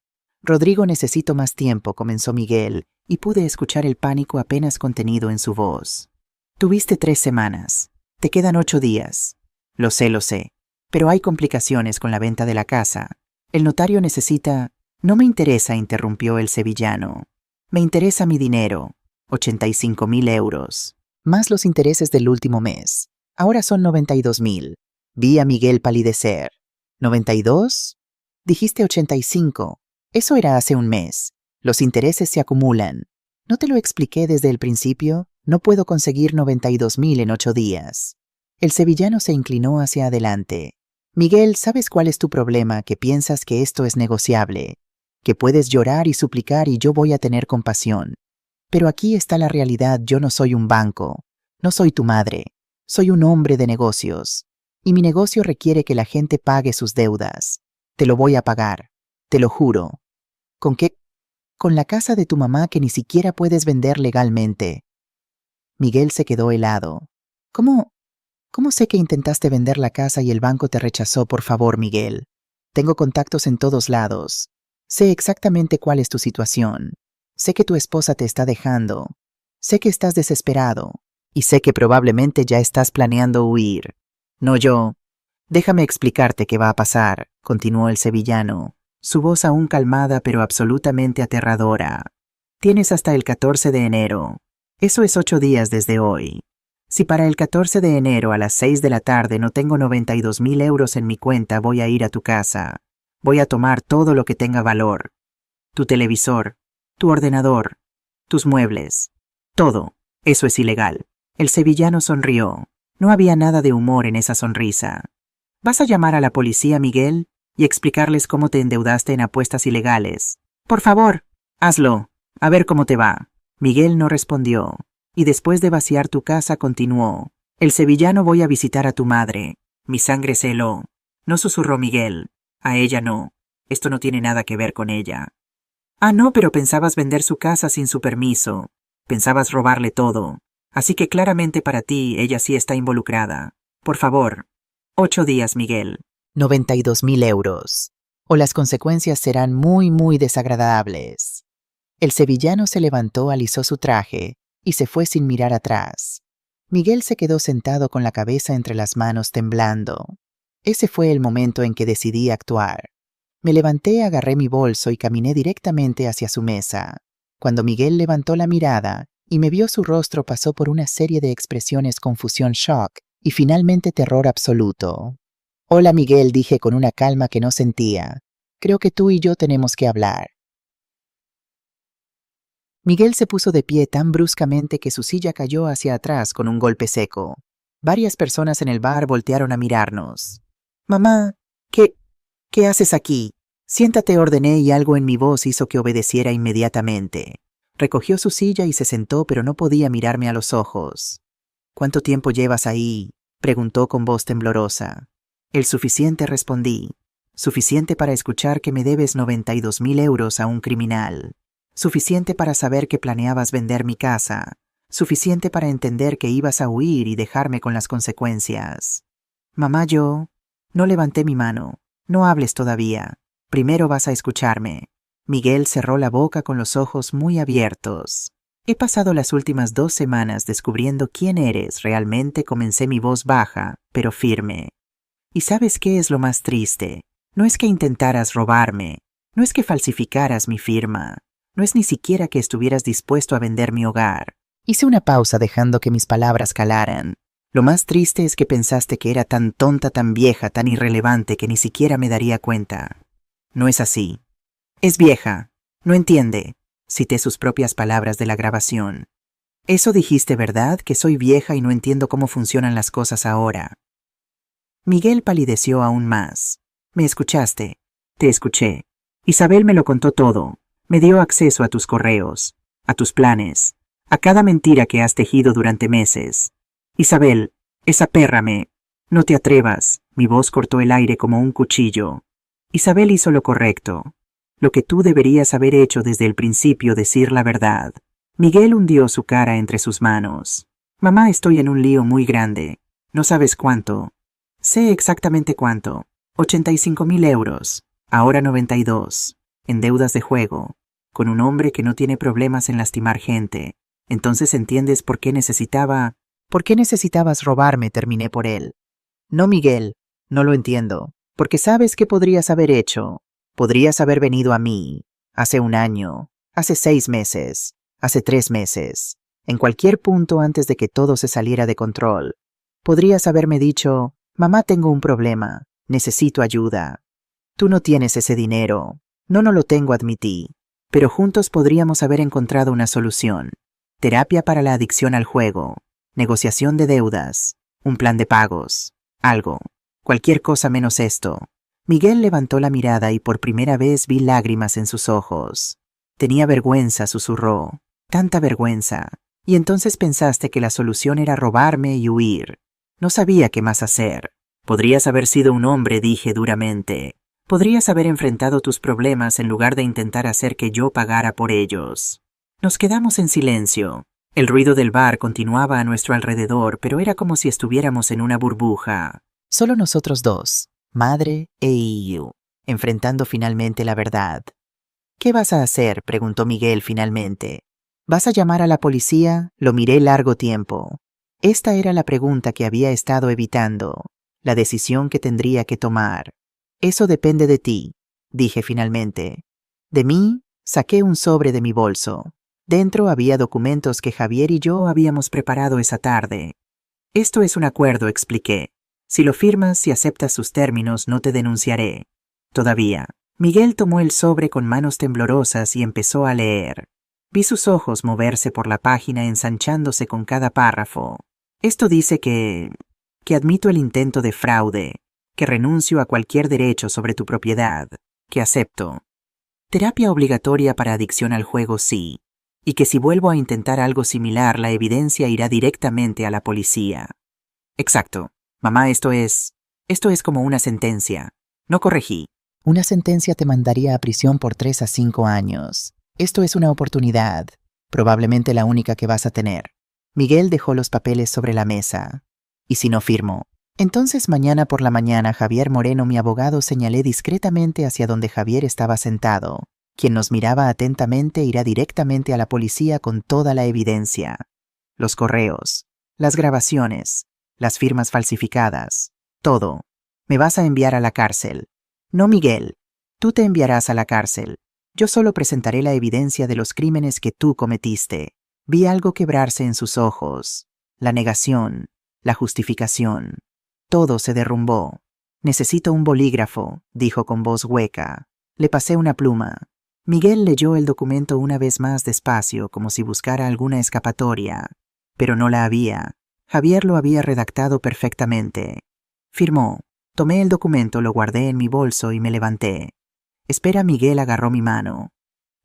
«Rodrigo, necesito más tiempo», comenzó Miguel, y pude escuchar el pánico apenas contenido en su voz. «Tuviste 3 semanas. Te quedan 8 días. Lo sé, pero hay complicaciones con la venta de la casa. El notario necesita...» «No me interesa», interrumpió el sevillano. «Me interesa mi dinero, 85.000 euros, más los intereses del último mes. Ahora son 92.000. Vi a Miguel palidecer. ¿92? Dijiste 85. Eso era hace un mes. Los intereses se acumulan. ¿No te lo expliqué desde el principio? No puedo conseguir 92,000 en 8 días. El sevillano se inclinó hacia adelante. Miguel, ¿sabes cuál es tu problema? Que piensas que esto es negociable, que puedes llorar y suplicar y yo voy a tener compasión. Pero aquí está la realidad, yo no soy un banco, no soy tu madre, soy un hombre de negocios. Y mi negocio requiere que la gente pague sus deudas. Te lo voy a pagar, te lo juro. ¿Con qué? Con la casa de tu mamá que ni siquiera puedes vender legalmente. Miguel se quedó helado. ¿Cómo sé que intentaste vender la casa y el banco te rechazó? Por favor, Miguel. Tengo contactos en todos lados. Sé exactamente cuál es tu situación. Sé que tu esposa te está dejando. Sé que estás desesperado. Y sé que probablemente ya estás planeando huir. No yo. Déjame explicarte qué va a pasar, continuó el sevillano, su voz aún calmada pero absolutamente aterradora. Tienes hasta el 14 de enero. Eso es 8 días desde hoy. Si para el 14 de enero a las 6 de la tarde no tengo 92,000 euros en mi cuenta, voy a ir a tu casa. Voy a tomar todo lo que tenga valor. Tu televisor, tu ordenador, tus muebles. Todo. Eso es ilegal. El sevillano sonrió. No había nada de humor en esa sonrisa. ¿Vas a llamar a la policía, Miguel, y explicarles cómo te endeudaste en apuestas ilegales? Por favor, hazlo. A ver cómo te va. Miguel no respondió. Y después de vaciar tu casa continuó. El sevillano, voy a visitar a tu madre. Mi sangre se heló. No susurró Miguel. A ella no. Esto no tiene nada que ver con ella. Ah, no, pero pensabas vender su casa sin su permiso. Pensabas robarle todo. Así que claramente para ti ella sí está involucrada. Por favor. 8 días, Miguel. 92,000 euros. O las consecuencias serán muy, muy desagradables. El sevillano se levantó, alisó su traje y se fue sin mirar atrás. Miguel se quedó sentado con la cabeza entre las manos temblando. Ese fue el momento en que decidí actuar. Me levanté, agarré mi bolso y caminé directamente hacia su mesa. Cuando Miguel levantó la mirada y me vio, su rostro pasó por una serie de expresiones: confusión, shock y finalmente terror absoluto. Hola, Miguel, dije con una calma que no sentía. Creo que tú y yo tenemos que hablar. Miguel se puso de pie tan bruscamente que su silla cayó hacia atrás con un golpe seco. Varias personas en el bar voltearon a mirarnos. Mamá, ¿qué haces aquí? Siéntate, ordené, y algo en mi voz hizo que obedeciera inmediatamente. Recogió su silla y se sentó, pero no podía mirarme a los ojos. ¿Cuánto tiempo llevas ahí?, preguntó con voz temblorosa. El suficiente, respondí. Suficiente para escuchar que me debes 92,000 euros a un criminal. Suficiente para saber que planeabas vender mi casa. Suficiente para entender que ibas a huir y dejarme con las consecuencias. Mamá, yo no levanté mi mano. No hables todavía. Primero vas a escucharme. Miguel cerró la boca con los ojos muy abiertos. He pasado las últimas 2 semanas descubriendo quién eres realmente, comencé, mi voz baja, pero firme. ¿Y sabes qué es lo más triste? No es que intentaras robarme. No es que falsificaras mi firma. No es ni siquiera que estuvieras dispuesto a vender mi hogar. Hice una pausa dejando que mis palabras calaran. Lo más triste es que pensaste que era tan tonta, tan vieja, tan irrelevante que ni siquiera me daría cuenta. No es así. Es vieja. No entiende. Cité sus propias palabras de la grabación. Eso dijiste, ¿verdad? Que soy vieja y no entiendo cómo funcionan las cosas ahora. Miguel palideció aún más. ¿Me escuchaste? Te escuché. Isabel me lo contó todo. Me dio acceso a tus correos, a tus planes, a cada mentira que has tejido durante meses. Isabel, esa perra me... No te atrevas. Mi voz cortó el aire como un cuchillo. Isabel hizo lo correcto. Lo que tú deberías haber hecho desde el principio, decir la verdad. Miguel hundió su cara entre sus manos. Mamá, estoy en un lío muy grande. No sabes cuánto. Sé exactamente cuánto. 85,000 euros. Ahora 92. En deudas de juego. Con un hombre que no tiene problemas en lastimar gente. Entonces entiendes por qué necesitabas robarme, terminé por él. No, Miguel, no lo entiendo. Porque sabes qué podrías haber hecho. Podrías haber venido a mí. Hace 1 año. Hace 6 meses. Hace 3 meses. En cualquier punto antes de que todo se saliera de control. Podrías haberme dicho: mamá, tengo un problema. Necesito ayuda. Tú no tienes ese dinero. No lo tengo, admití. Pero juntos podríamos haber encontrado una solución. terapia para la adicción al juego, negociación de deudas, un plan de pagos, algo, cualquier cosa menos esto. Miguel levantó la mirada y por primera vez vi lágrimas en sus ojos. Tenía vergüenza, susurró. Tanta vergüenza. Y entonces pensaste que la solución era robarme y huir. No sabía qué más hacer. Podrías haber sido un hombre, dije duramente. Podrías haber enfrentado tus problemas en lugar de intentar hacer que yo pagara por ellos. Nos quedamos en silencio. El ruido del bar continuaba a nuestro alrededor, pero era como si estuviéramos en una burbuja. Solo nosotros dos, madre e hijo, enfrentando finalmente la verdad. ¿Qué vas a hacer?, preguntó Miguel finalmente. ¿Vas a llamar a la policía? Lo miré largo tiempo. Esta era la pregunta que había estado evitando, la decisión que tendría que tomar. Eso depende de ti, dije finalmente. De mí, saqué un sobre de mi bolso. Dentro había documentos que Javier y yo habíamos preparado esa tarde. Esto es un acuerdo, expliqué. Si lo firmas y aceptas sus términos, no te denunciaré. Todavía. Miguel tomó el sobre con manos temblorosas y empezó a leer. Vi sus ojos moverse por la página ensanchándose con cada párrafo. Esto dice que admito el intento de fraude, que renuncio a cualquier derecho sobre tu propiedad, que acepto. Terapia obligatoria para adicción al juego, sí. Y que si vuelvo a intentar algo similar, la evidencia irá directamente a la policía. Exacto. Mamá, esto es como una sentencia. No corregí. Una sentencia te mandaría a prisión por 3 a 5 años. Esto es una oportunidad, probablemente la única que vas a tener. Miguel dejó los papeles sobre la mesa. ¿Y si no firmo? Entonces mañana por la mañana Javier Moreno, mi abogado, señalé discretamente hacia donde Javier estaba sentado. Quien nos miraba atentamente irá directamente a la policía con toda la evidencia. Los correos, las grabaciones, las firmas falsificadas, todo. Me vas a enviar a la cárcel. No, Miguel, tú te enviarás a la cárcel. Yo solo presentaré la evidencia de los crímenes que tú cometiste. Vi algo quebrarse en sus ojos. La negación, la justificación. Todo se derrumbó. Necesito un bolígrafo, dijo con voz hueca. Le pasé una pluma. Miguel leyó el documento una vez más despacio, como si buscara alguna escapatoria. Pero no la había. Javier lo había redactado perfectamente. Firmó. Tomé el documento, lo guardé en mi bolso y me levanté. Espera, Miguel agarró mi mano.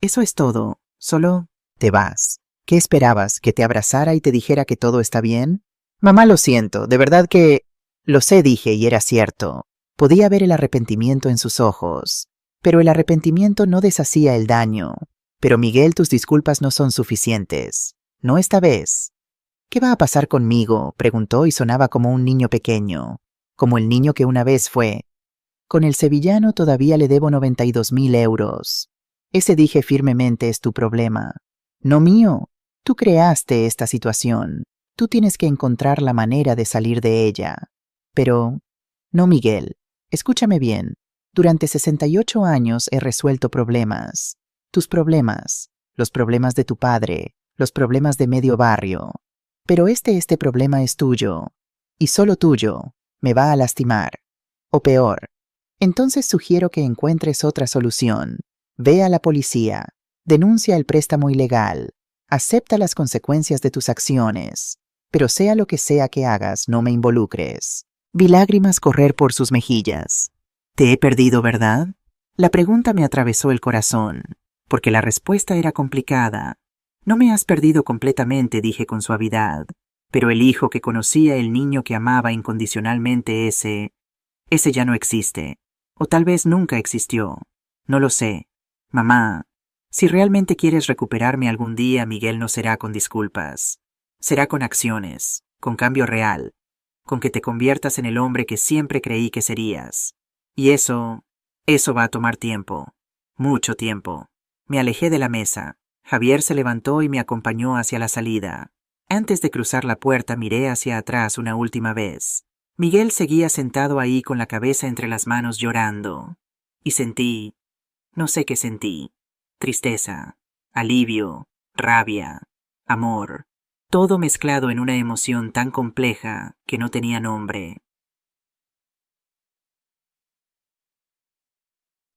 Eso es todo. Solo te vas. ¿Qué esperabas? ¿Que te abrazara y te dijera que todo está bien? Mamá, lo siento. De verdad que... Lo sé, dije, y era cierto. Podía ver el arrepentimiento en sus ojos. Pero el arrepentimiento no deshacía el daño. Pero Miguel, tus disculpas no son suficientes. No esta vez. ¿Qué va a pasar conmigo?, preguntó y sonaba como un niño pequeño. Como el niño que una vez fue. Con el sevillano todavía le debo 92.000 euros. Ese, dije firmemente, es tu problema. No mío. Tú creaste esta situación. Tú tienes que encontrar la manera de salir de ella. Pero... No, Miguel. Escúchame bien. Durante 68 años he resuelto problemas. Tus problemas. Los problemas de tu padre. Los problemas de medio barrio. Pero este problema es tuyo. Y solo tuyo. Me va a lastimar. O peor. Entonces sugiero que encuentres otra solución. Ve a la policía. Denuncia el préstamo ilegal. Acepta las consecuencias de tus acciones. Pero sea lo que sea que hagas, no me involucres. Vi lágrimas correr por sus mejillas. ¿Te he perdido, verdad? La pregunta me atravesó el corazón, porque la respuesta era complicada. No me has perdido completamente, dije con suavidad. Pero el hijo que conocía, el niño que amaba incondicionalmente, ese ya no existe. O tal vez nunca existió. No lo sé. Mamá, si realmente quieres recuperarme algún día, Miguel, no será con disculpas. Será con acciones, con cambio real, con que te conviertas en el hombre que siempre creí que serías. Y eso va a tomar tiempo. Mucho tiempo. Me alejé de la mesa. Javier se levantó y me acompañó hacia la salida. Antes de cruzar la puerta miré hacia atrás una última vez. Miguel seguía sentado ahí con la cabeza entre las manos llorando. Y sentí, no sé qué sentí, tristeza, alivio, rabia, amor, todo mezclado en una emoción tan compleja que no tenía nombre.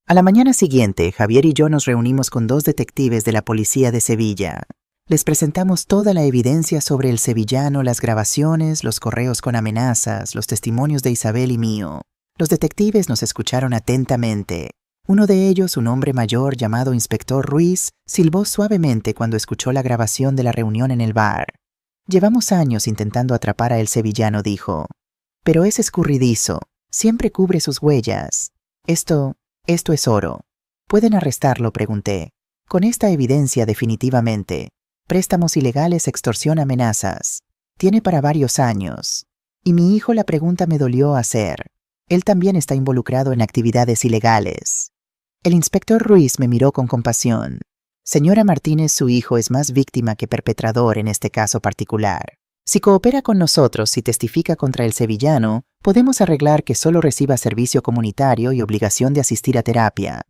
A la mañana siguiente, Javier y yo nos reunimos con 2 detectives de la policía de Sevilla. Les presentamos toda la evidencia sobre el sevillano, las grabaciones, los correos con amenazas, los testimonios de Isabel y mío. Los detectives nos escucharon atentamente. Uno de ellos, un hombre mayor llamado Inspector Ruiz, silbó suavemente cuando escuchó la grabación de la reunión en el bar. Llevamos años intentando atrapar a el sevillano, dijo. Pero es escurridizo, siempre cubre sus huellas. Esto es oro. ¿Pueden arrestarlo?, pregunté. Con esta evidencia definitivamente. Préstamos ilegales, extorsión, amenazas. Tiene para varios años. Y mi hijo, la pregunta me dolió hacer. Él también está involucrado en actividades ilegales. El inspector Ruiz me miró con compasión. Señora Martínez, su hijo es más víctima que perpetrador en este caso particular. Si coopera con nosotros y testifica contra el sevillano, podemos arreglar que solo reciba servicio comunitario y obligación de asistir a terapia.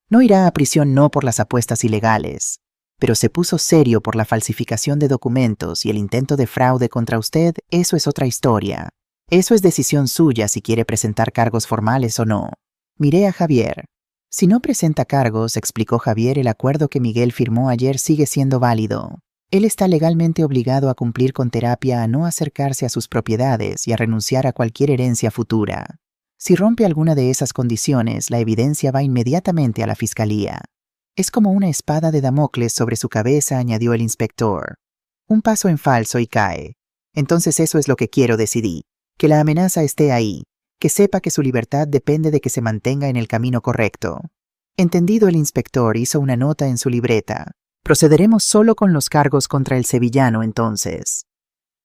No irá a prisión no por las apuestas ilegales, pero se puso serio por la falsificación de documentos y el intento de fraude contra usted, eso es otra historia. Eso es decisión suya si quiere presentar cargos formales o no. Miré a Javier. Si no presenta cargos, explicó Javier, el acuerdo que Miguel firmó ayer sigue siendo válido. Él está legalmente obligado a cumplir con terapia, a no acercarse a sus propiedades y a renunciar a cualquier herencia futura. Si rompe alguna de esas condiciones, la evidencia va inmediatamente a la fiscalía. Es como una espada de Damocles sobre su cabeza, añadió el inspector. Un paso en falso y cae. Entonces eso es lo que quiero, decidí. Que la amenaza esté ahí, que sepa que su libertad depende de que se mantenga en el camino correcto. Entendido, el inspector hizo una nota en su libreta. Procederemos solo con los cargos contra el sevillano entonces.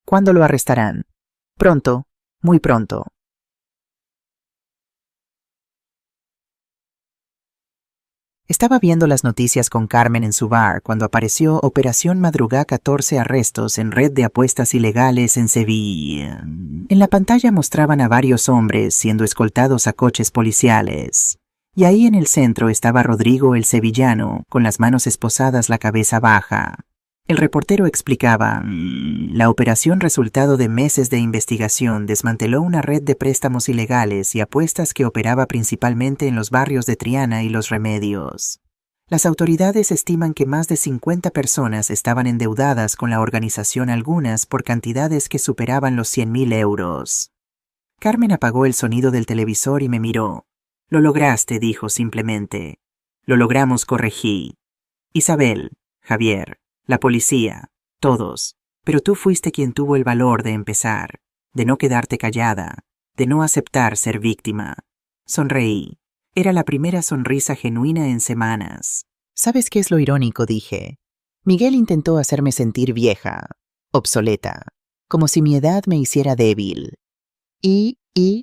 ¿Cuándo lo arrestarán? Pronto, muy pronto. Estaba viendo las noticias con Carmen en su bar cuando apareció Operación Madrugá, 14 arrestos en red de apuestas ilegales en Sevilla. En la pantalla mostraban a varios hombres siendo escoltados a coches policiales. Y ahí en el centro estaba Rodrigo el sevillano, con las manos esposadas, la cabeza baja. El reportero explicaba, la operación, resultado de meses de investigación, desmanteló una red de préstamos ilegales y apuestas que operaba principalmente en los barrios de Triana y Los Remedios. Las autoridades estiman que más de 50 personas estaban endeudadas con la organización, algunas por cantidades que superaban los 100.000 euros. Carmen apagó el sonido del televisor y me miró. Lo lograste, dijo simplemente. Lo logramos, corregí. Isabel, Javier, la policía, todos. Pero tú fuiste quien tuvo el valor de empezar, de no quedarte callada, de no aceptar ser víctima. Sonreí. Era la primera sonrisa genuina en semanas. ¿Sabes qué es lo irónico?, dije. Miguel intentó hacerme sentir vieja, obsoleta, como si mi edad me hiciera débil. Y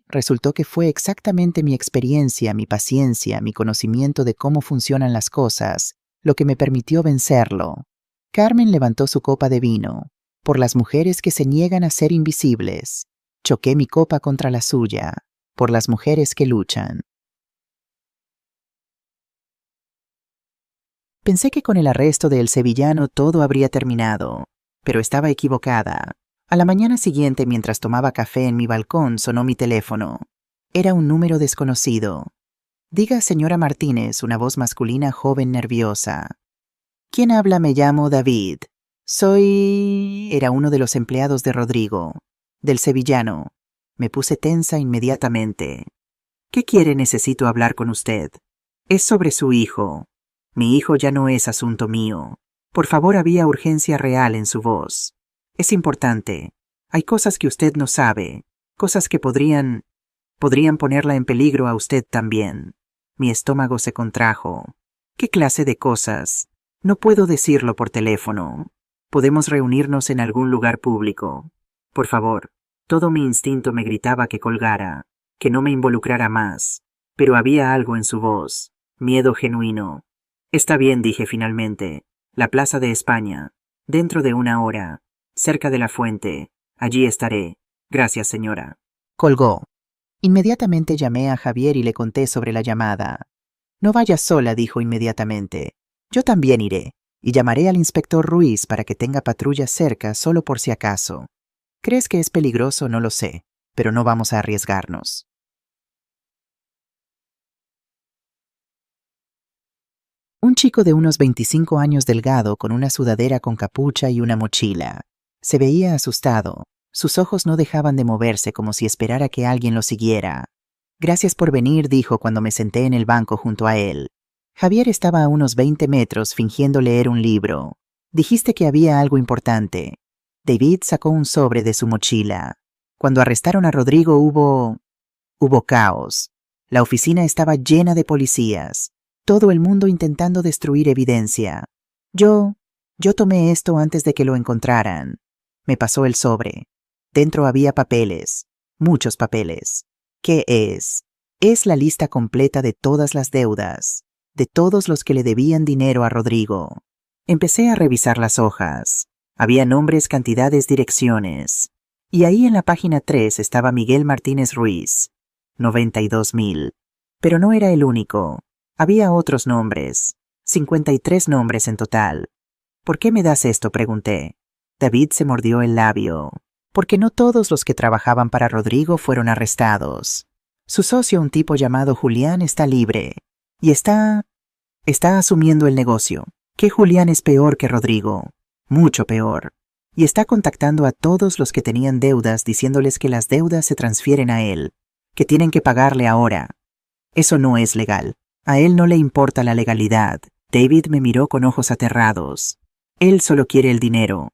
resultó que fue exactamente mi experiencia, mi paciencia, mi conocimiento de cómo funcionan las cosas, lo que me permitió vencerlo. Carmen levantó su copa de vino. Por las mujeres que se niegan a ser invisibles. Choqué mi copa contra la suya. Por las mujeres que luchan. Pensé que con el arresto de el sevillano todo habría terminado, pero estaba equivocada. A la mañana siguiente, mientras tomaba café en mi balcón, sonó mi teléfono. Era un número desconocido. Diga, señora Martínez, una voz masculina joven nerviosa. ¿Quién habla? Me llamo David. Soy... Era uno de los empleados de Rodrigo, del sevillano. Me puse tensa inmediatamente. ¿Qué quiere? Necesito hablar con usted. Es sobre su hijo. Mi hijo ya no es asunto mío. Por favor, había urgencia real en su voz. Es importante. Hay cosas que usted no sabe, cosas que podrían ponerla en peligro a usted también. Mi estómago se contrajo. ¿Qué clase de cosas? No puedo decirlo por teléfono. Podemos reunirnos en algún lugar público. Por favor. Todo mi instinto me gritaba que colgara, que no me involucrara más. Pero había algo en su voz. Miedo genuino. Está bien, dije finalmente. La Plaza de España. Dentro de 1 hora. Cerca de la fuente. Allí estaré. Gracias, señora. Colgó. Inmediatamente llamé a Javier y le conté sobre la llamada. No vayas sola, dijo inmediatamente. Yo también iré, y llamaré al inspector Ruiz para que tenga patrullas cerca solo por si acaso. ¿Crees que es peligroso? No lo sé, pero no vamos a arriesgarnos. Un chico de unos 25 años delgado con una sudadera con capucha y una mochila. Se veía asustado. Sus ojos no dejaban de moverse como si esperara que alguien lo siguiera. Gracias por venir, dijo cuando me senté en el banco junto a él. Javier estaba a unos 20 metros fingiendo leer un libro. Dijiste que había algo importante. David sacó un sobre de su mochila. Cuando arrestaron a Rodrigo hubo caos. La oficina estaba llena de policías. Todo el mundo intentando destruir evidencia. Yo tomé esto antes de que lo encontraran. Me pasó el sobre. Dentro había papeles. Muchos papeles. ¿Qué es? Es la lista completa de todas las deudas. De todos los que le debían dinero a Rodrigo. Empecé a revisar las hojas. Había nombres, cantidades, direcciones. Y ahí en la página 3 estaba Miguel Martínez Ruiz. 92,000. Pero no era el único. Había otros nombres. 53 nombres en total. ¿Por qué me das esto?, pregunté. David se mordió el labio. Porque no todos los que trabajaban para Rodrigo fueron arrestados. Su socio, un tipo llamado Julián, está libre. Y está asumiendo el negocio. ¿Qué Julián es peor que Rodrigo? Mucho peor. Y está contactando a todos los que tenían deudas diciéndoles que las deudas se transfieren a él, que tienen que pagarle ahora. Eso no es legal. A él no le importa la legalidad. David me miró con ojos aterrados. Él solo quiere el dinero.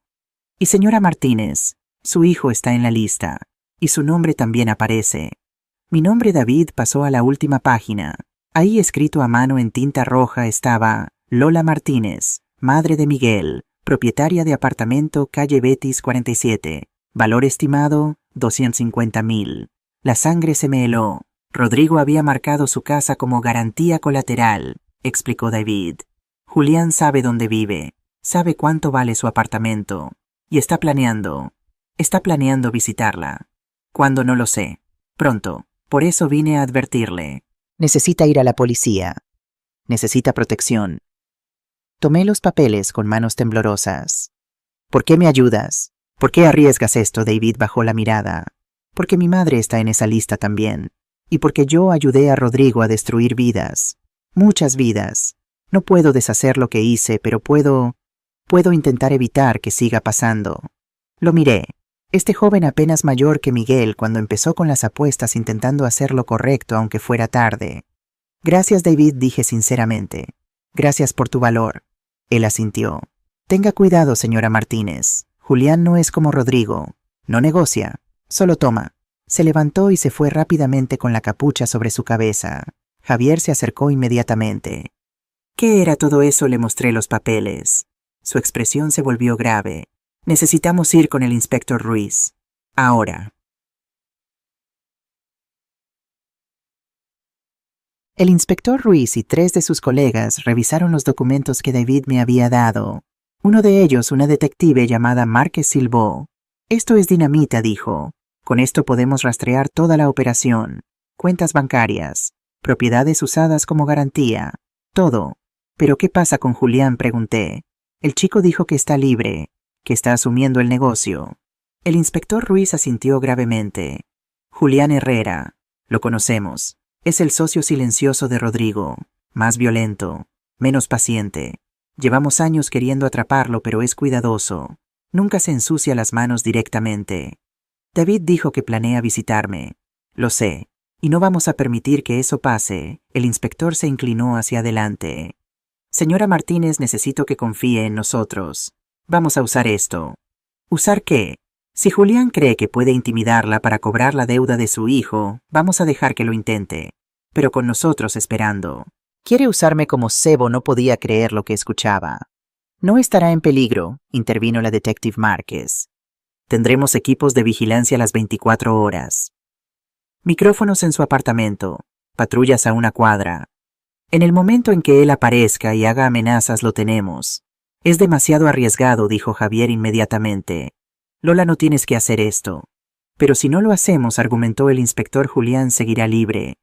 Y señora Martínez, su hijo está en la lista. Y su nombre también aparece. Mi nombre, David, pasó a la última página. Ahí escrito a mano en tinta roja estaba Lola Martínez, madre de Miguel, propietaria de apartamento calle Betis 47. Valor estimado 250,000. La sangre se me heló. Rodrigo había marcado su casa como garantía colateral, explicó David. Julián sabe dónde vive, sabe cuánto vale su apartamento, y está planeando visitarla. ¿Cuándo? No lo sé. Pronto. Por eso vine a advertirle. Necesita ir a la policía. Necesita protección. Tomé los papeles con manos temblorosas. ¿Por qué me ayudas? ¿Por qué arriesgas esto? David bajó la mirada. Porque mi madre está en esa lista también. Y porque yo ayudé a Rodrigo a destruir vidas. Muchas vidas. No puedo deshacer lo que hice, pero puedo intentar evitar que siga pasando. Lo miré. Este joven apenas mayor que Miguel cuando empezó con las apuestas intentando hacer lo correcto aunque fuera tarde. Gracias, David, dije sinceramente. Gracias por tu valor. Él asintió. Tenga cuidado, señora Martínez. Julián no es como Rodrigo. No negocia. Solo toma. Se levantó y se fue rápidamente con la capucha sobre su cabeza. Javier se acercó inmediatamente. ¿Qué era todo eso? Le mostré los papeles. Su expresión se volvió grave. Necesitamos ir con el inspector Ruiz. Ahora. El inspector Ruiz y 3 de sus colegas revisaron los documentos que David me había dado. Uno de ellos, una detective llamada Márquez Silvó. Esto es dinamita, dijo. Con esto podemos rastrear toda la operación. Cuentas bancarias. Propiedades usadas como garantía. Todo. ¿Pero qué pasa con Julián?, pregunté. El chico dijo que está libre, que está asumiendo el negocio. El inspector Ruiz asintió gravemente. Julián Herrera. Lo conocemos. Es el socio silencioso de Rodrigo. Más violento. Menos paciente. Llevamos años queriendo atraparlo, pero es cuidadoso. Nunca se ensucia las manos directamente. David dijo que planea visitarme. Lo sé. Y no vamos a permitir que eso pase. El inspector se inclinó hacia adelante. Señora Martínez, necesito que confíe en nosotros. Vamos a usar esto. ¿Usar qué? Si Julián cree que puede intimidarla para cobrar la deuda de su hijo, vamos a dejar que lo intente. Pero con nosotros esperando. Quiere usarme como cebo, no podía creer lo que escuchaba. No estará en peligro, intervino la detective Márquez. Tendremos equipos de vigilancia las 24 horas. Micrófonos en su apartamento. Patrullas a una cuadra. En el momento en que él aparezca y haga amenazas lo tenemos. Es demasiado arriesgado, dijo Javier inmediatamente. Lola, no tienes que hacer esto. Pero si no lo hacemos, argumentó el inspector, Julián seguirá libre.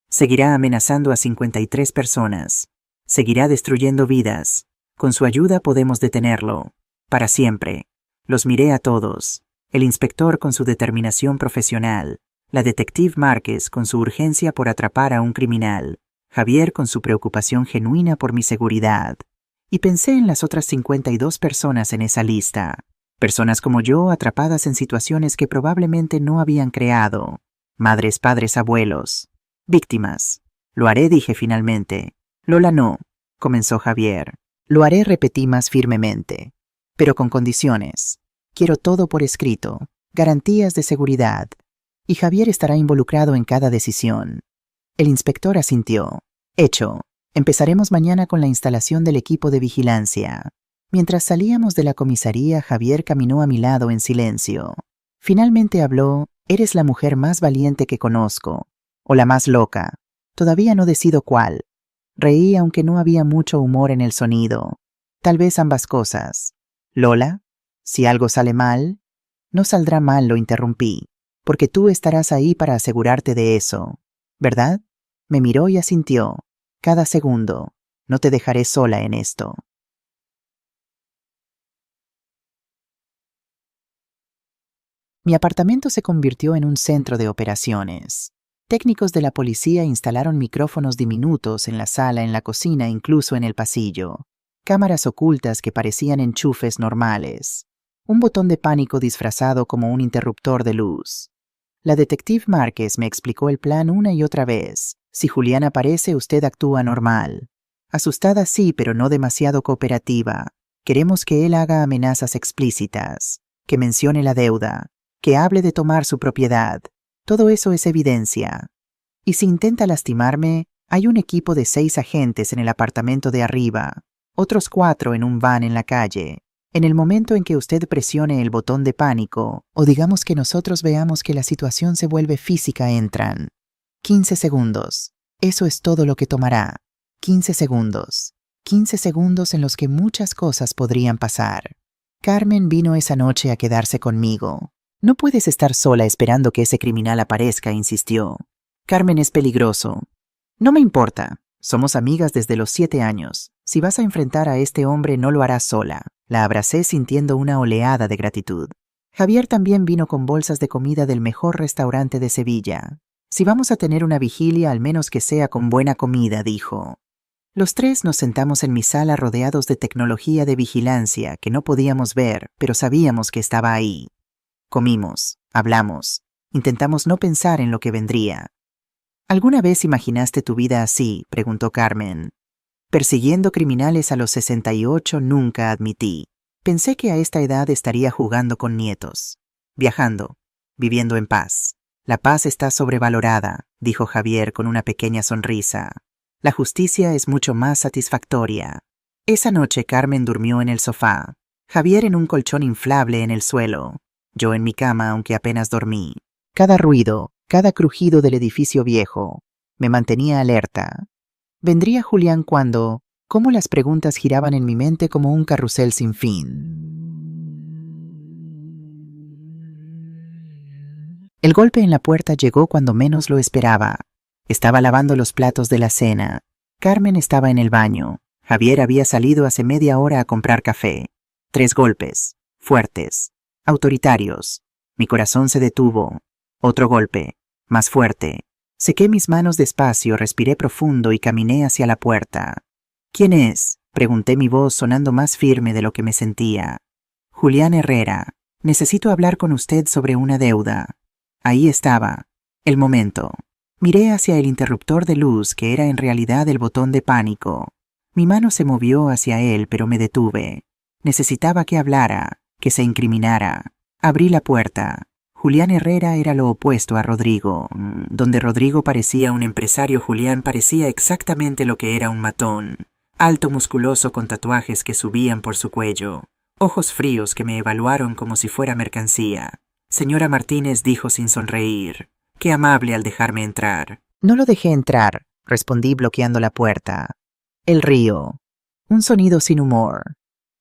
Seguirá amenazando a 53 personas. Seguirá destruyendo vidas. Con su ayuda podemos detenerlo. Para siempre. Los miré a todos. El inspector con su determinación profesional. La detective Márquez con su urgencia por atrapar a un criminal. Javier con su preocupación genuina por mi seguridad. Y pensé en las otras 52 personas en esa lista. Personas como yo atrapadas en situaciones que probablemente no habían creado. Madres, padres, abuelos. Víctimas. Lo haré, dije finalmente. Lola, no, comenzó Javier. Lo haré, repetí más firmemente. Pero con condiciones. Quiero todo por escrito. Garantías de seguridad. Y Javier estará involucrado en cada decisión. El inspector asintió. Hecho. Empezaremos mañana con la instalación del equipo de vigilancia. Mientras salíamos de la comisaría, Javier caminó a mi lado en silencio. Finalmente habló: eres la mujer más valiente que conozco. O la más loca. Todavía no decido cuál. Reí aunque no había mucho humor en el sonido. Tal vez ambas cosas. Lola, si algo sale mal, no saldrá mal, lo interrumpí, porque tú estarás ahí para asegurarte de eso, ¿verdad? Me miró y asintió. Cada segundo. No te dejaré sola en esto. Mi apartamento se convirtió en un centro de operaciones. Técnicos de la policía instalaron micrófonos diminutos en la sala, en la cocina, incluso en el pasillo. Cámaras ocultas que parecían enchufes normales. Un botón de pánico disfrazado como un interruptor de luz. La detective Márquez me explicó el plan una y otra vez. Si Julián aparece, usted actúa normal. Asustada sí, pero no demasiado cooperativa. Queremos que él haga amenazas explícitas, que mencione la deuda, que hable de tomar su propiedad. Todo eso es evidencia. Y si intenta lastimarme, hay un equipo de 6 agentes en el apartamento de arriba, otros 4 en un van en la calle. En el momento en que usted presione el botón de pánico, o digamos que nosotros veamos que la situación se vuelve física, entran. 15 segundos. Eso es todo lo que tomará. 15 segundos. 15 segundos en los que muchas cosas podrían pasar. Carmen vino esa noche a quedarse conmigo. No puedes estar sola esperando que ese criminal aparezca, insistió. Carmen es peligroso. No me importa. Somos amigas desde los 7 años. Si vas a enfrentar a este hombre, no lo harás sola. La abracé sintiendo una oleada de gratitud. Javier también vino con bolsas de comida del mejor restaurante de Sevilla. Si vamos a tener una vigilia, al menos que sea con buena comida, dijo. Los 3 nos sentamos en mi sala rodeados de tecnología de vigilancia que no podíamos ver, pero sabíamos que estaba ahí. Comimos, hablamos, intentamos no pensar en lo que vendría. ¿Alguna vez imaginaste tu vida así?, preguntó Carmen. Persiguiendo criminales a los 68, nunca, admití. Pensé que a esta edad estaría jugando con nietos, viajando, viviendo en paz. La paz está sobrevalorada, dijo Javier con una pequeña sonrisa. La justicia es mucho más satisfactoria. Esa noche Carmen durmió en el sofá, Javier en un colchón inflable en el suelo, yo en mi cama aunque apenas dormí. Cada ruido, cada crujido del edificio viejo, me mantenía alerta. ¿Vendría Julián cuándo? Cómo las preguntas giraban en mi mente como un carrusel sin fin. El golpe en la puerta llegó cuando menos lo esperaba. Estaba lavando los platos de la cena. Carmen estaba en el baño. Javier había salido hace media hora a comprar café. 3 golpes, fuertes, autoritarios. Mi corazón se detuvo. Otro golpe, más fuerte. Sequé mis manos despacio, respiré profundo y caminé hacia la puerta. ¿Quién es?, pregunté, mi voz sonando más firme de lo que me sentía. Julián Herrera. Necesito hablar con usted sobre una deuda. Ahí estaba. El momento. Miré hacia el interruptor de luz que era en realidad el botón de pánico. Mi mano se movió hacia él, pero me detuve. Necesitaba que hablara, que se incriminara. Abrí la puerta. Julián Herrera era lo opuesto a Rodrigo. Donde Rodrigo parecía un empresario, Julián parecía exactamente lo que era un matón. Alto, musculoso, con tatuajes que subían por su cuello. Ojos fríos que me evaluaron como si fuera mercancía. Señora Martínez, dijo sin sonreír. Qué amable al dejarme entrar. No lo dejé entrar, respondí bloqueando la puerta. El río. Un sonido sin humor.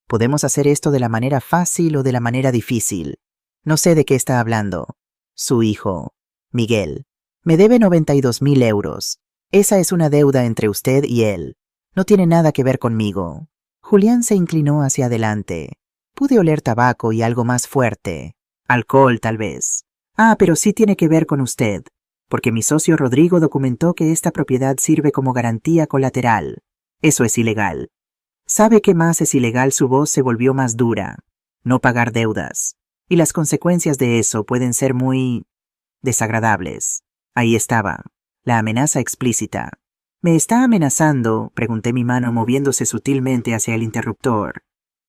Podemos hacer esto de la manera fácil o de la manera difícil. No sé de qué está hablando. Su hijo, Miguel, me debe 92.000 euros. Esa es una deuda entre usted y él. No tiene nada que ver conmigo. Julián se inclinó hacia adelante. Pude oler tabaco y algo más fuerte. Alcohol, tal vez. Ah, pero sí tiene que ver con usted. porque mi socio Rodrigo documentó que esta propiedad sirve como garantía colateral. Eso es ilegal. ¿Sabe qué más es ilegal? Su voz se volvió más dura. No pagar deudas. Y las consecuencias de eso pueden ser muy desagradables. Ahí estaba, la amenaza explícita. ¿Me está amenazando?, pregunté, mi mano moviéndose sutilmente hacia el interruptor.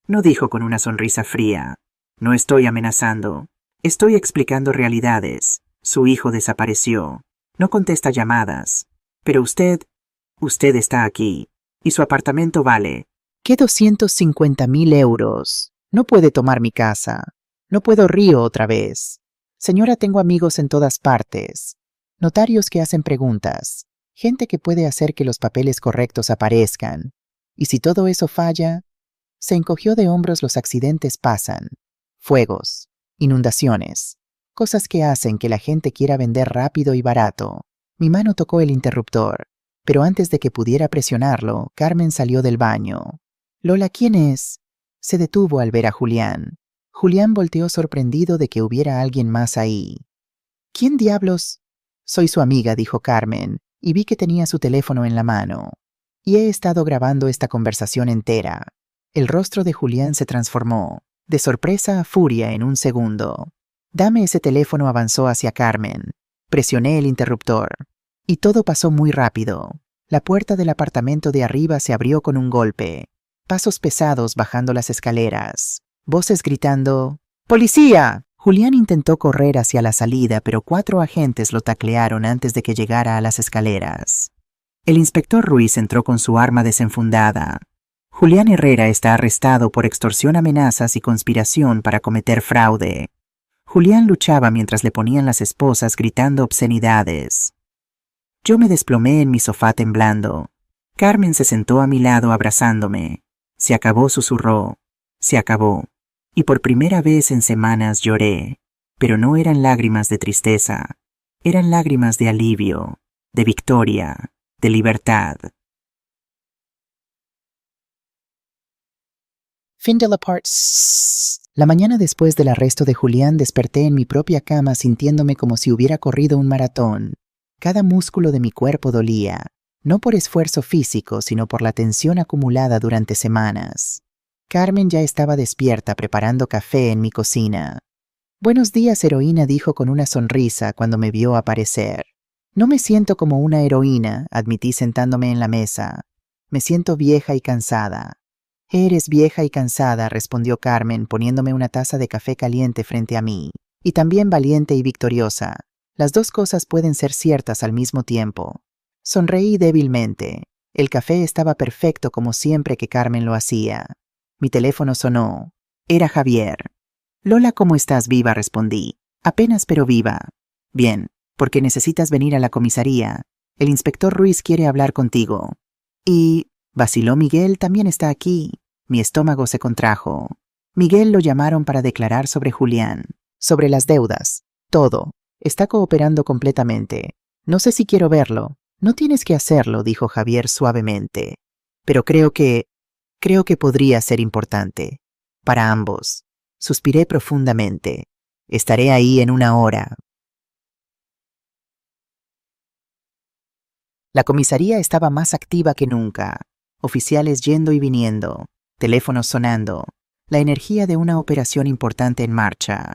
No, dijo con una sonrisa fría. No estoy amenazando. Estoy explicando realidades. Su hijo desapareció. No contesta llamadas. Pero usted está aquí. Y su apartamento vale. ¿Qué 250.000 euros? No puede tomar mi casa. No puedo río otra vez. Señora, tengo amigos en todas partes. Notarios que hacen preguntas. Gente que puede hacer que los papeles correctos aparezcan. Y si todo eso falla, se encogió de hombros. Los accidentes pasan. Fuegos, inundaciones, cosas que hacen que la gente quiera vender rápido y barato. Mi mano tocó el interruptor, pero antes de que pudiera presionarlo, Carmen salió del baño. Lola, ¿quién es? Se detuvo al ver a Julián. Julián volteó sorprendido de que hubiera alguien más ahí. ¿Quién diablos? Soy su amiga, dijo Carmen, y vi que tenía su teléfono en la mano. Y he estado grabando esta conversación entera. El rostro de Julián se transformó, de sorpresa a furia en un segundo. Dame ese teléfono, avanzó hacia Carmen. Presioné el interruptor. Y todo pasó muy rápido. La puerta del apartamento de arriba se abrió con un golpe. Pasos pesados bajando las escaleras. Voces gritando, ¡Policía! Julián intentó correr hacia la salida, pero 4 agentes lo taclearon antes de que llegara a las escaleras. El inspector Ruiz entró con su arma desenfundada. Julián Herrera está arrestado por extorsión, amenazas y conspiración para cometer fraude. Julián luchaba mientras le ponían las esposas, gritando obscenidades. Yo me desplomé en mi sofá temblando. Carmen se sentó a mi lado abrazándome. Se acabó, susurró. Se acabó. Y por primera vez en semanas lloré. Pero no eran lágrimas de tristeza. Eran lágrimas de alivio, de victoria, de libertad. Fin de la parte. La mañana después del arresto de Julián desperté en mi propia cama sintiéndome como si hubiera corrido un maratón. Cada músculo de mi cuerpo dolía, no por esfuerzo físico, sino por la tensión acumulada durante semanas. Carmen ya estaba despierta preparando café en mi cocina. Buenos días, heroína, dijo con una sonrisa cuando me vio aparecer. No me siento como una heroína, admití sentándome en la mesa. Me siento vieja y cansada. Eres vieja y cansada, respondió Carmen poniéndome una taza de café caliente frente a mí. Y también valiente y victoriosa. Las dos cosas pueden ser ciertas al mismo tiempo. Sonreí débilmente. El café estaba perfecto como siempre que Carmen lo hacía. Mi teléfono sonó. Era Javier. Lola, ¿cómo estás? Viva, respondí. Apenas, pero viva. Bien, porque necesitas venir a la comisaría. El inspector Ruiz quiere hablar contigo. Y vaciló Miguel, también está aquí. Mi estómago se contrajo. Miguel lo llamaron para declarar sobre Julián, sobre las deudas, todo. Está cooperando completamente. No sé si quiero verlo. No tienes que hacerlo, dijo Javier suavemente. Pero creo que podría ser importante. Para ambos. Suspiré profundamente. Estaré ahí en 1 hora. La comisaría estaba más activa que nunca. Oficiales yendo y viniendo. Teléfonos sonando. La energía de una operación importante en marcha.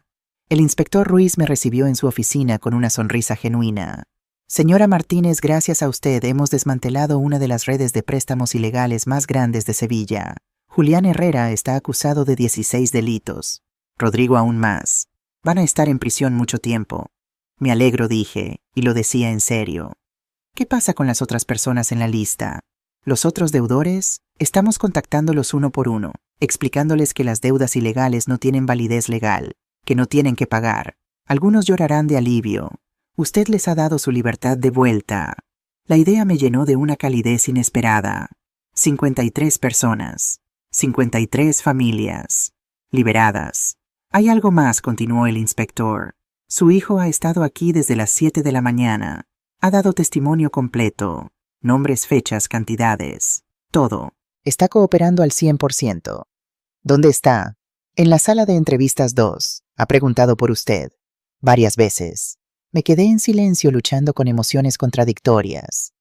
El inspector Ruiz me recibió en su oficina con una sonrisa genuina. Señora Martínez, gracias a usted hemos desmantelado una de las redes de préstamos ilegales más grandes de Sevilla. Julián Herrera está acusado de 16 delitos. Rodrigo aún más. Van a estar en prisión mucho tiempo. Me alegro, dije, y lo decía en serio. ¿Qué pasa con las otras personas en la lista? ¿Los otros deudores? Estamos contactándolos uno por uno, explicándoles que las deudas ilegales no tienen validez legal, que no tienen que pagar. Algunos llorarán de alivio. Usted les ha dado su libertad de vuelta. La idea me llenó de una calidez inesperada. 53 personas, 53 familias, liberadas. Hay algo más, continuó el inspector. Su hijo ha estado aquí desde las 7 de la mañana. Ha dado testimonio completo. Nombres, fechas, cantidades. Todo. Está cooperando al 100%. ¿Dónde está? En la sala de entrevistas 2. Ha preguntado por usted. Varias veces. Me quedé en silencio luchando con emociones contradictorias.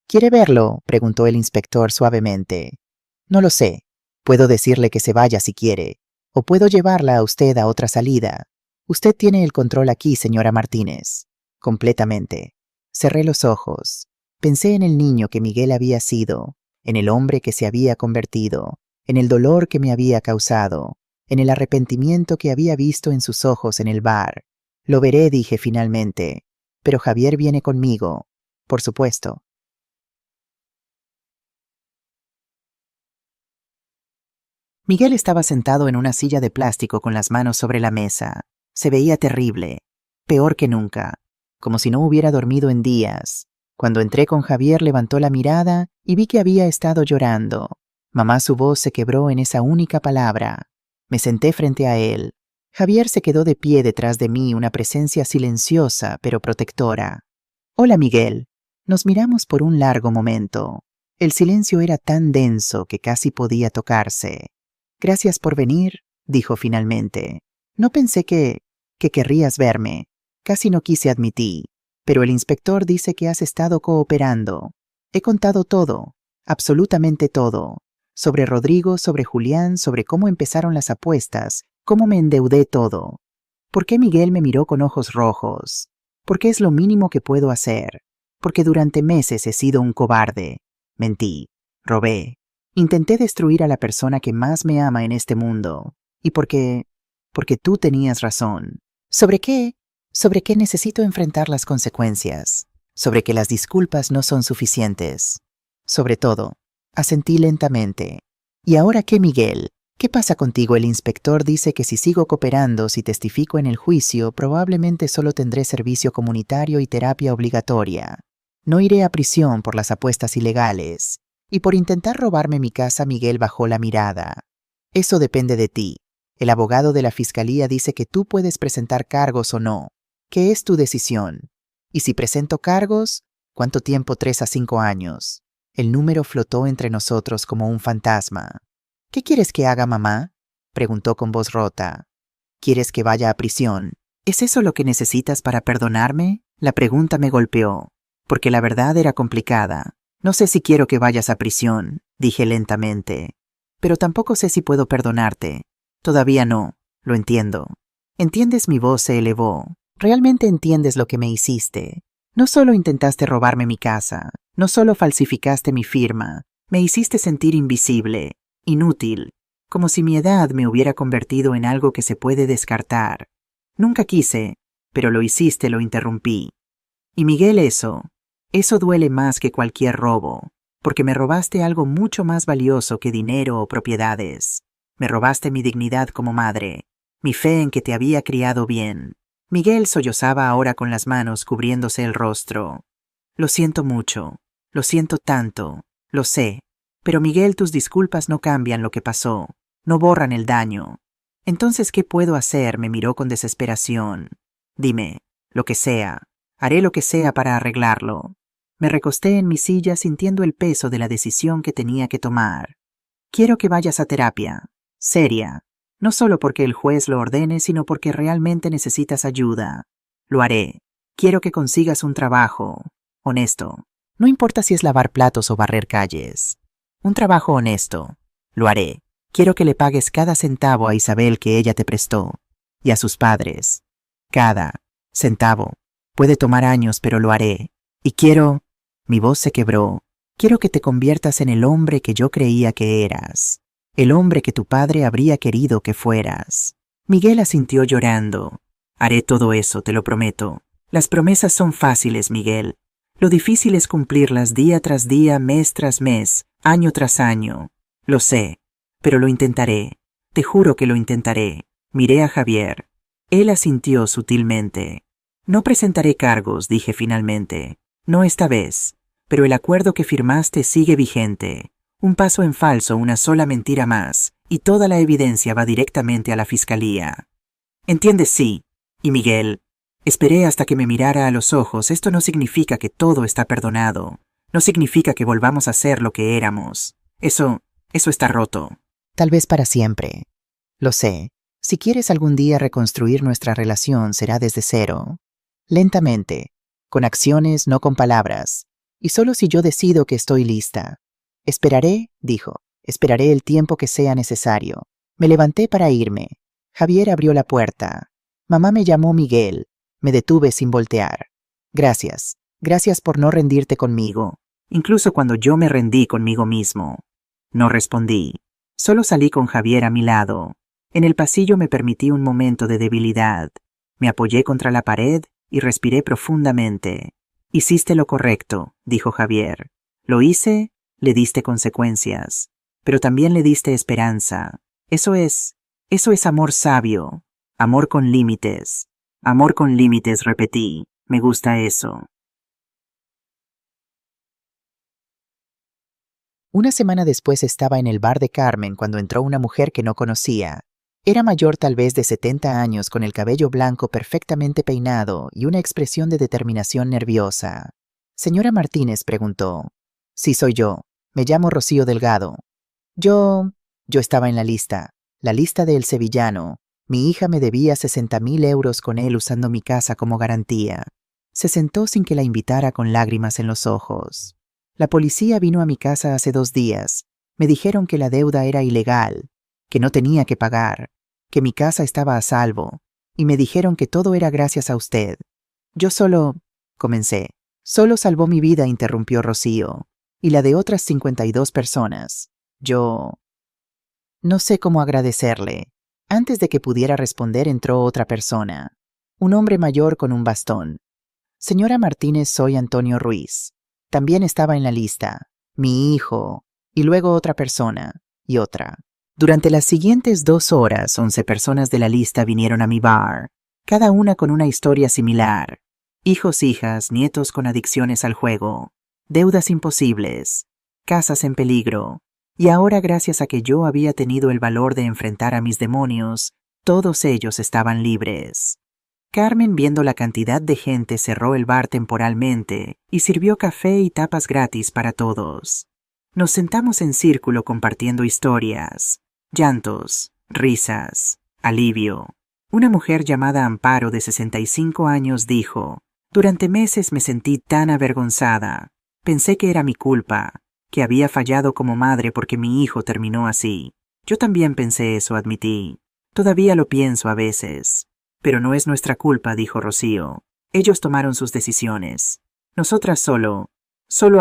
¿Quiere verlo?, preguntó el inspector suavemente. No lo sé. Puedo decirle que se vaya si quiere, o puedo llevarla a usted a otra salida. Usted tiene el control aquí, señora Martínez. Completamente. Cerré los ojos. Pensé en el niño que Miguel había sido, en el hombre que se había convertido, en el dolor que me había causado, en el arrepentimiento que había visto en sus ojos en el bar. Lo veré, dije finalmente, pero Javier viene conmigo, por supuesto. Miguel estaba sentado en una silla de plástico con las manos sobre la mesa. Se veía terrible, peor que nunca, como si no hubiera dormido en días. Cuando entré con Javier levantó la mirada y vi que había estado llorando. Mamá, su voz se quebró en esa única palabra. Me senté frente a él. Javier se quedó de pie detrás de mí, una presencia silenciosa pero protectora. Hola, Miguel. Nos miramos por un largo momento. El silencio era tan denso que casi podía tocarse. Gracias por venir, dijo finalmente. No pensé que querrías verme. Casi no quise admitir. Pero el inspector dice que has estado cooperando. He contado todo, absolutamente todo. Sobre Rodrigo, sobre Julián, sobre cómo empezaron las apuestas, cómo me endeudé todo. ¿Por qué Miguel me miró con ojos rojos? Porque es lo mínimo que puedo hacer. Porque durante meses he sido un cobarde. Mentí, robé. Intenté destruir a la persona que más me ama en este mundo. Y porque tú tenías razón. ¿Sobre qué? Sobre que necesito enfrentar las consecuencias. Sobre que las disculpas no son suficientes. Sobre todo, asentí lentamente. ¿Y ahora qué, Miguel? ¿Qué pasa contigo? El inspector dice que si sigo cooperando, si testifico en el juicio, probablemente solo tendré servicio comunitario y terapia obligatoria. No iré a prisión por las apuestas ilegales. Y por intentar robarme mi casa, Miguel bajó la mirada. Eso depende de ti. El abogado de la fiscalía dice que tú puedes presentar cargos o no, que es tu decisión. Y si presento cargos, ¿cuánto tiempo? 3 a 5 años. El número flotó entre nosotros como un fantasma. ¿Qué quieres que haga, mamá?, preguntó con voz rota. ¿Quieres que vaya a prisión? ¿Es eso lo que necesitas para perdonarme? La pregunta me golpeó, porque la verdad era complicada. No sé si quiero que vayas a prisión, dije lentamente. Pero tampoco sé si puedo perdonarte. Todavía no, lo entiendo. ¿Entiendes? Mi voz se elevó. ¿Realmente entiendes lo que me hiciste? No solo intentaste robarme mi casa, no solo falsificaste mi firma, me hiciste sentir invisible, inútil, como si mi edad me hubiera convertido en algo que se puede descartar. Nunca quise, pero lo hiciste, lo interrumpí. Y Miguel, eso duele más que cualquier robo, porque me robaste algo mucho más valioso que dinero o propiedades. Me robaste mi dignidad como madre, mi fe en que te había criado bien. Miguel sollozaba ahora con las manos cubriéndose el rostro. Lo siento mucho, lo siento tanto, lo sé. Pero Miguel, tus disculpas no cambian lo que pasó, no borran el daño. Entonces, ¿qué puedo hacer? Me miró con desesperación. Dime, lo que sea, haré lo que sea para arreglarlo. Me recosté en mi silla sintiendo el peso de la decisión que tenía que tomar. Quiero que vayas a terapia, seria, no solo porque el juez lo ordene, sino porque realmente necesitas ayuda. Lo haré. Quiero que consigas un trabajo honesto. No importa si es lavar platos o barrer calles. Un trabajo honesto. Lo haré. Quiero que le pagues cada centavo a Isabel que ella te prestó, y a sus padres. Cada centavo. Puede tomar años, pero lo haré. Y quiero... Mi voz se quebró. Quiero que te conviertas en el hombre que yo creía que eras. El hombre que tu padre habría querido que fueras. Miguel asintió llorando. Haré todo eso, te lo prometo. Las promesas son fáciles, Miguel. Lo difícil es cumplirlas día tras día, mes tras mes, año tras año. Lo sé, pero lo intentaré. Te juro que lo intentaré. Miré a Javier. Él asintió sutilmente. No presentaré cargos, dije finalmente. No esta vez. Pero el acuerdo que firmaste sigue vigente. Un paso en falso, una sola mentira más, y toda la evidencia va directamente a la fiscalía. ¿Entiendes? Sí. Y Miguel, esperé hasta que me mirara a los ojos. Esto no significa que todo está perdonado. No significa que volvamos a ser lo que éramos. Eso está roto. Tal vez para siempre. Lo sé. Si quieres algún día reconstruir nuestra relación, será desde cero. Lentamente, con acciones, no con palabras, y solo si yo decido que estoy lista. Esperaré, dijo, esperaré el tiempo que sea necesario. Me levanté para irme. Javier abrió la puerta. Mamá me llamó Miguel. Me detuve sin voltear. Gracias, gracias por no rendirte conmigo, incluso cuando yo me rendí conmigo mismo. No respondí. Solo salí con Javier a mi lado. En el pasillo me permití un momento de debilidad. Me apoyé contra la pared y respiré profundamente. Hiciste lo correcto, dijo Javier. Lo hice, le diste consecuencias, pero también le diste esperanza. Eso es amor sabio, amor con límites. Amor con límites, repetí. Me gusta eso. Una semana después estaba en el bar de Carmen cuando entró una mujer que no conocía. Era mayor tal vez de 70 años con el cabello blanco perfectamente peinado y una expresión de determinación nerviosa. Señora Martínez preguntó. Sí, soy yo. Me llamo Rocío Delgado. Yo estaba en la lista de El Sevillano. Mi hija me debía 60.000 euros con él usando mi casa como garantía. Se sentó sin que la invitara con lágrimas en los ojos. La policía vino a mi casa hace 2 días. Me dijeron que la deuda era ilegal, que no tenía que pagar, que mi casa estaba a salvo, y me dijeron que todo era gracias a usted. Yo solo... comencé. Solo salvó mi vida, interrumpió Rocío, y la de otras 52 personas. Yo... no sé cómo agradecerle. Antes de que pudiera responder entró otra persona. Un hombre mayor con un bastón. Señora Martínez, soy Antonio Ruiz. También estaba en la lista. Mi hijo. Y luego otra persona. Y otra. Durante las siguientes 2 horas, 11 personas de la lista vinieron a mi bar. Cada una con una historia similar. Hijos, hijas, nietos con adicciones al juego. Deudas imposibles. Casas en peligro. Y ahora, gracias a que yo había tenido el valor de enfrentar a mis demonios, todos ellos estaban libres. Carmen, viendo la cantidad de gente, cerró el bar temporalmente y sirvió café y tapas gratis para todos. Nos sentamos en círculo compartiendo historias, llantos, risas, alivio. Una mujer llamada Amparo, de 65 años, dijo: durante meses me sentí tan avergonzada. Pensé que era mi culpa, que había fallado como madre porque mi hijo terminó así. Yo también pensé eso, admití. Todavía lo pienso a veces. Pero no es nuestra culpa, dijo Rocío. Ellos tomaron sus decisiones. Nosotras solo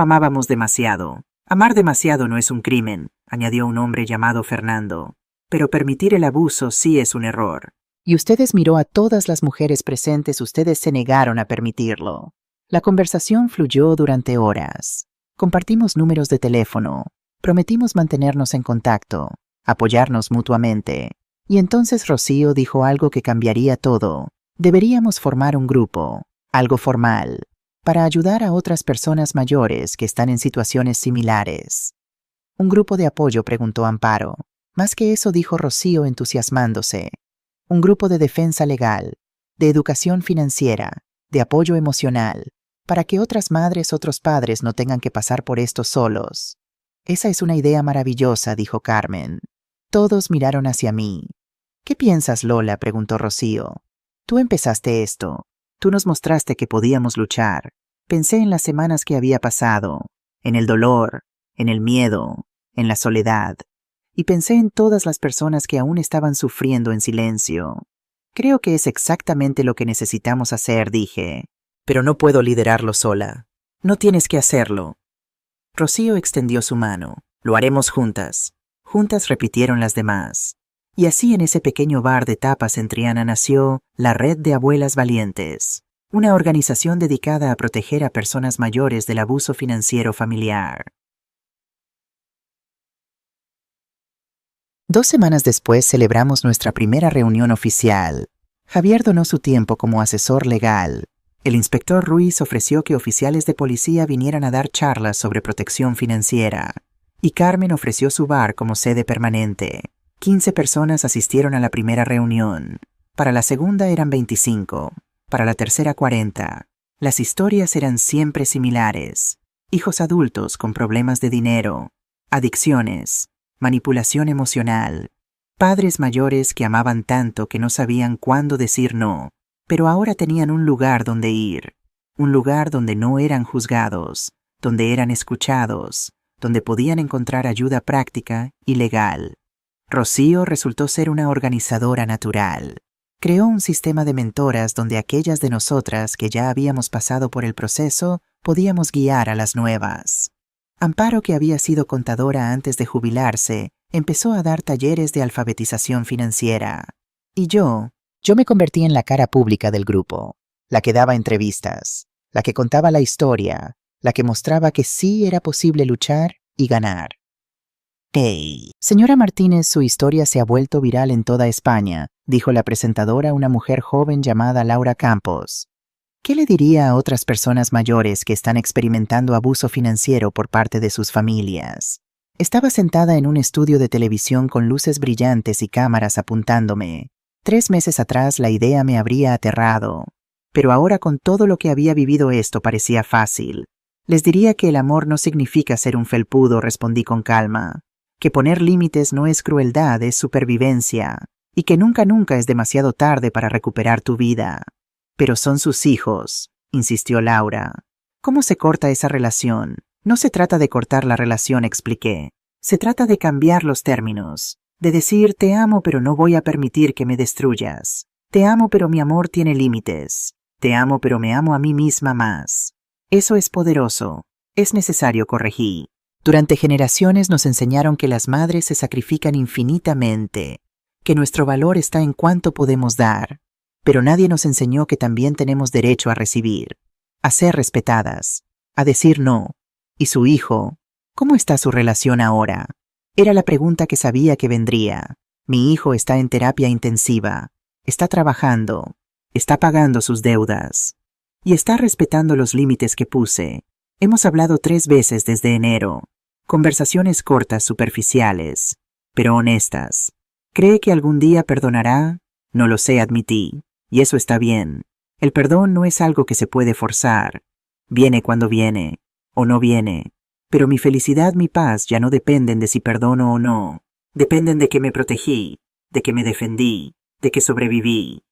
amábamos demasiado. Amar demasiado no es un crimen, añadió un hombre llamado Fernando. Pero permitir el abuso sí es un error. Y ustedes miró a todas las mujeres presentes, ustedes se negaron a permitirlo. La conversación fluyó durante horas. Compartimos números de teléfono. Prometimos mantenernos en contacto, apoyarnos mutuamente. Y entonces Rocío dijo algo que cambiaría todo. Deberíamos formar un grupo, algo formal, para ayudar a otras personas mayores que están en situaciones similares. ¿Un grupo de apoyo?, preguntó Amparo. Más que eso, dijo Rocío, entusiasmándose. Un grupo de defensa legal, de educación financiera, de apoyo emocional, para que otras madres, otros padres no tengan que pasar por esto solos. Esa es una idea maravillosa, dijo Carmen. Todos miraron hacia mí. ¿Qué piensas, Lola?, preguntó Rocío. Tú empezaste esto. Tú nos mostraste que podíamos luchar. Pensé en las semanas que había pasado, en el dolor, en el miedo, en la soledad. Y pensé en todas las personas que aún estaban sufriendo en silencio. Creo que es exactamente lo que necesitamos hacer, dije. Pero no puedo liderarlo sola. No tienes que hacerlo. Rocío extendió su mano. Lo haremos juntas. Juntas, repitieron las demás. Y así, en ese pequeño bar de tapas en Triana, nació la Red de Abuelas Valientes, una organización dedicada a proteger a personas mayores del abuso financiero familiar. 2 semanas después celebramos nuestra primera reunión oficial. Javier donó su tiempo como asesor legal. El inspector Ruiz ofreció que oficiales de policía vinieran a dar charlas sobre protección financiera. Y Carmen ofreció su bar como sede permanente. 15 personas asistieron a la primera reunión. Para la segunda eran 25. Para la tercera 40. Las historias eran siempre similares. Hijos adultos con problemas de dinero, adicciones, manipulación emocional, padres mayores que amaban tanto que no sabían cuándo decir no, pero ahora tenían un lugar donde ir, un lugar donde no eran juzgados, donde eran escuchados, donde podían encontrar ayuda práctica y legal. Rocío resultó ser una organizadora natural. Creó un sistema de mentoras donde aquellas de nosotras que ya habíamos pasado por el proceso podíamos guiar a las nuevas. Amparo, que había sido contadora antes de jubilarse, empezó a dar talleres de alfabetización financiera. Y yo me convertí en la cara pública del grupo, la que daba entrevistas, la que contaba la historia, la que mostraba que sí era posible luchar y ganar. «Hey, señora Martínez, su historia se ha vuelto viral en toda España», dijo la presentadora, una mujer joven llamada Laura Campos. ¿Qué le diría a otras personas mayores que están experimentando abuso financiero por parte de sus familias? Estaba sentada en un estudio de televisión con luces brillantes y cámaras apuntándome. 3 meses atrás la idea me habría aterrado, pero ahora con todo lo que había vivido esto parecía fácil. Les diría que el amor no significa ser un felpudo, respondí con calma, que poner límites no es crueldad, es supervivencia, y que nunca es demasiado tarde para recuperar tu vida. Pero son sus hijos, insistió Laura. ¿Cómo se corta esa relación? No se trata de cortar la relación, expliqué. Se trata de cambiar los términos, de decir te amo pero no voy a permitir que me destruyas. Te amo pero mi amor tiene límites. Te amo pero me amo a mí misma más. Eso es poderoso. Es necesario, corregí. Durante generaciones nos enseñaron que las madres se sacrifican infinitamente, que nuestro valor está en cuánto podemos dar, pero nadie nos enseñó que también tenemos derecho a recibir, a ser respetadas, a decir no. ¿Y su hijo? ¿Cómo está su relación ahora? Era la pregunta que sabía que vendría. Mi hijo está en terapia intensiva, está trabajando, está pagando sus deudas y está respetando los límites que puse. Hemos hablado 3 veces desde enero. Conversaciones cortas, superficiales, pero honestas. ¿Cree que algún día perdonará? No lo sé, admití. Y eso está bien. El perdón no es algo que se puede forzar. Viene cuando viene, o no viene. Pero mi felicidad, mi paz ya no dependen de si perdono o no. Dependen de que me protegí, de que me defendí, de que sobreviví.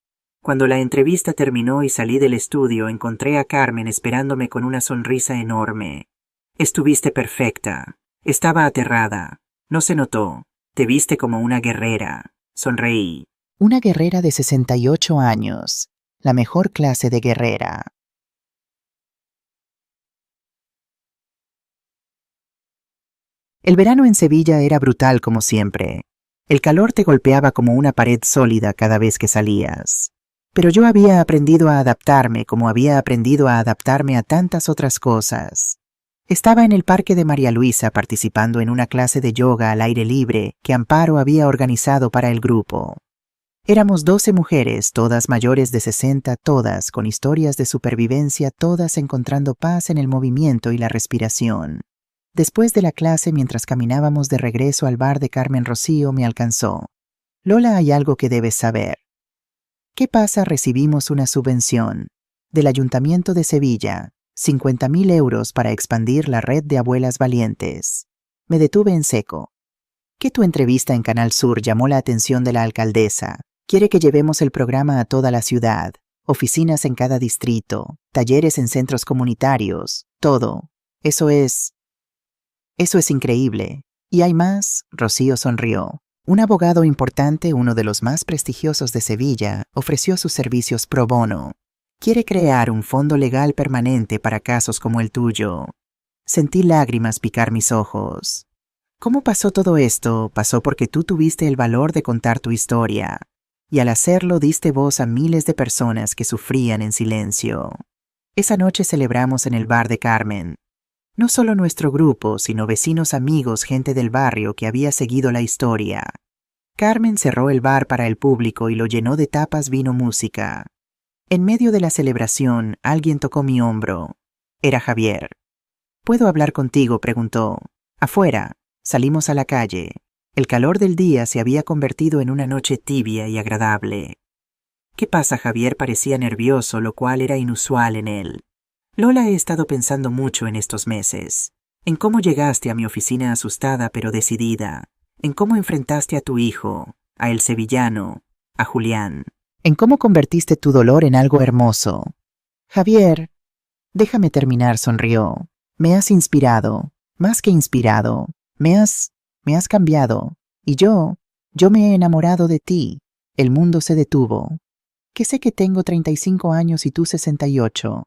Cuando la entrevista terminó y salí del estudio, encontré a Carmen esperándome con una sonrisa enorme. Estuviste perfecta. Estaba aterrada. No se notó. Te viste como una guerrera. Sonreí. Una guerrera de 68 años. La mejor clase de guerrera. El verano en Sevilla era brutal como siempre. El calor te golpeaba como una pared sólida cada vez que salías. Pero yo había aprendido a adaptarme como había aprendido a adaptarme a tantas otras cosas. Estaba en el Parque de María Luisa participando en una clase de yoga al aire libre que Amparo había organizado para el grupo. Éramos 12 mujeres, todas mayores de 60, todas con historias de supervivencia, todas encontrando paz en el movimiento y la respiración. Después de la clase, mientras caminábamos de regreso al bar de Carmen, Rocío me alcanzó. Lola, hay algo que debes saber. ¿Qué pasa? Recibimos una subvención del Ayuntamiento de Sevilla, 50.000 euros para expandir la red de abuelas valientes. Me detuve en seco. Que tu entrevista en Canal Sur llamó la atención de la alcaldesa. Quiere que llevemos el programa a toda la ciudad, oficinas en cada distrito, talleres en centros comunitarios, todo. Eso es increíble. ¿Y hay más? Rocío sonrió. Un abogado importante, uno de los más prestigiosos de Sevilla, ofreció sus servicios pro bono. Quiere crear un fondo legal permanente para casos como el tuyo. Sentí lágrimas picar mis ojos. ¿Cómo pasó todo esto? Pasó porque tú tuviste el valor de contar tu historia. Y al hacerlo diste voz a miles de personas que sufrían en silencio. Esa noche celebramos en el bar de Carmen. No solo nuestro grupo, sino vecinos, amigos, gente del barrio que había seguido la historia. Carmen cerró el bar para el público y lo llenó de tapas, vino, música. En medio de la celebración, alguien tocó mi hombro. Era Javier. ¿Puedo hablar contigo?, preguntó. Afuera. Salimos a la calle. El calor del día se había convertido en una noche tibia y agradable. ¿Qué pasa? Javier parecía nervioso, lo cual era inusual en él. Lola, he estado pensando mucho en estos meses. En cómo llegaste a mi oficina asustada pero decidida. En cómo enfrentaste a tu hijo, a el sevillano, a Julián. en cómo convertiste tu dolor en algo hermoso. Javier, déjame terminar, sonrió. Me has inspirado, más que inspirado. Me has cambiado. Y yo me he enamorado de ti. El mundo se detuvo. Que sé que tengo 35 años y tú 68.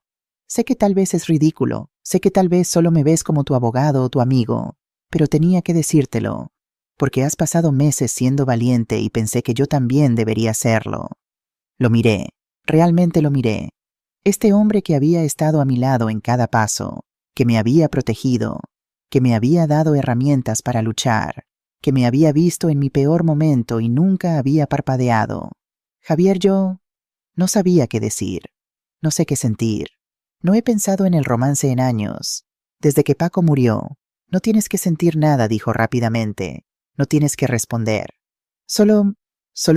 Sé que tal vez es ridículo. Sé que tal vez solo me ves como tu abogado o tu amigo. Pero tenía que decírtelo. Porque has pasado meses siendo valiente y pensé que yo también debería serlo. Lo miré. Realmente lo miré. Este hombre que había estado a mi lado en cada paso, que me había protegido, que me había dado herramientas para luchar, que me había visto en mi peor momento y nunca había parpadeado. Javier, yo no sabía qué decir, no sé qué sentir. No he pensado en el romance en años. Desde que Paco murió, no tienes que sentir nada, dijo rápidamente. No tienes que responder. Solo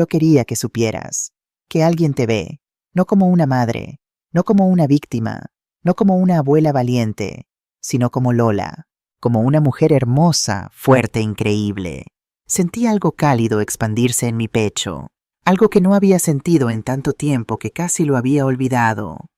quería que supieras que alguien te ve, no como una madre, no como una víctima, no como una abuela valiente, sino como Lola, como una mujer hermosa, fuerte, increíble. Sentí algo cálido expandirse en mi pecho, algo que no había sentido en tanto tiempo que casi lo había olvidado.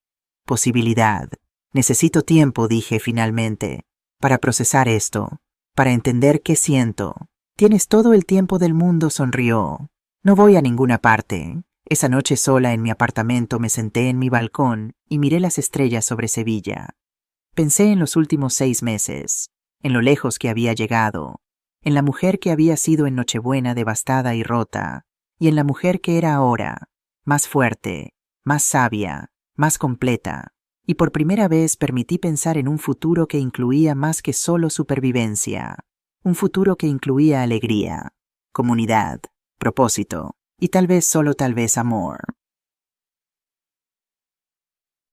Posibilidad. Necesito tiempo, dije finalmente, para procesar esto, para entender qué siento. Tienes todo el tiempo del mundo, sonrió. No voy a ninguna parte. Esa noche sola en mi apartamento me senté en mi balcón y miré las estrellas sobre Sevilla. Pensé en los últimos 6 meses, en lo lejos que había llegado, en la mujer que había sido en Nochebuena devastada y rota, y en la mujer que era ahora, más fuerte, más sabia, más completa, y por primera vez permití pensar en un futuro que incluía más que solo supervivencia, un futuro que incluía alegría, comunidad, propósito, y tal vez solo tal vez amor.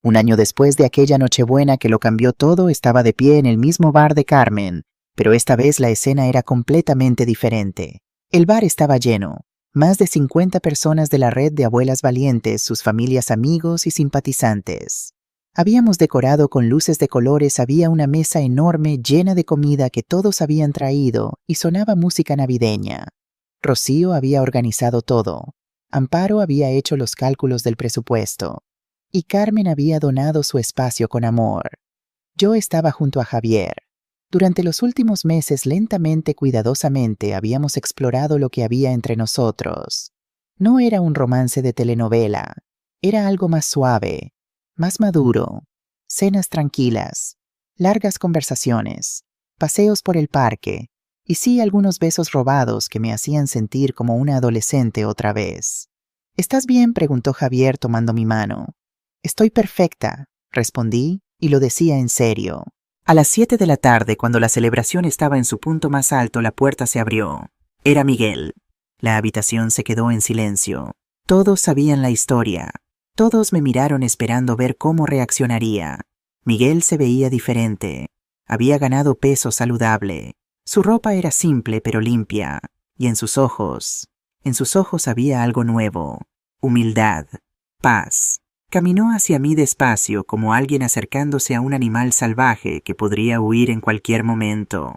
Un año después de aquella Nochebuena que lo cambió todo, estaba de pie en el mismo bar de Carmen, pero esta vez la escena era completamente diferente. El bar estaba lleno, más de 50 personas de la red de abuelas valientes, sus familias, amigos y simpatizantes. Habíamos decorado con luces de colores, había una mesa enorme llena de comida que todos habían traído y sonaba música navideña. Rocío había organizado todo. Amparo había hecho los cálculos del presupuesto. Y Carmen había donado su espacio con amor. Yo estaba junto a Javier. Durante los últimos meses, lentamente, cuidadosamente, habíamos explorado lo que había entre nosotros. No era un romance de telenovela. Era algo más suave, más maduro. Cenas tranquilas, largas conversaciones, paseos por el parque, y sí algunos besos robados que me hacían sentir como una adolescente otra vez. ¿Estás bien?, preguntó Javier tomando mi mano. Estoy perfecta, respondí, y lo decía en serio. A las 7 de la tarde, cuando la celebración estaba en su punto más alto, la puerta se abrió. Era Miguel. La habitación se quedó en silencio. Todos sabían la historia. Todos me miraron esperando ver cómo reaccionaría. Miguel se veía diferente. Había ganado peso saludable. Su ropa era simple pero limpia. Y en sus ojos había algo nuevo. Humildad. Paz. Caminó hacia mí despacio, como alguien acercándose a un animal salvaje que podría huir en cualquier momento.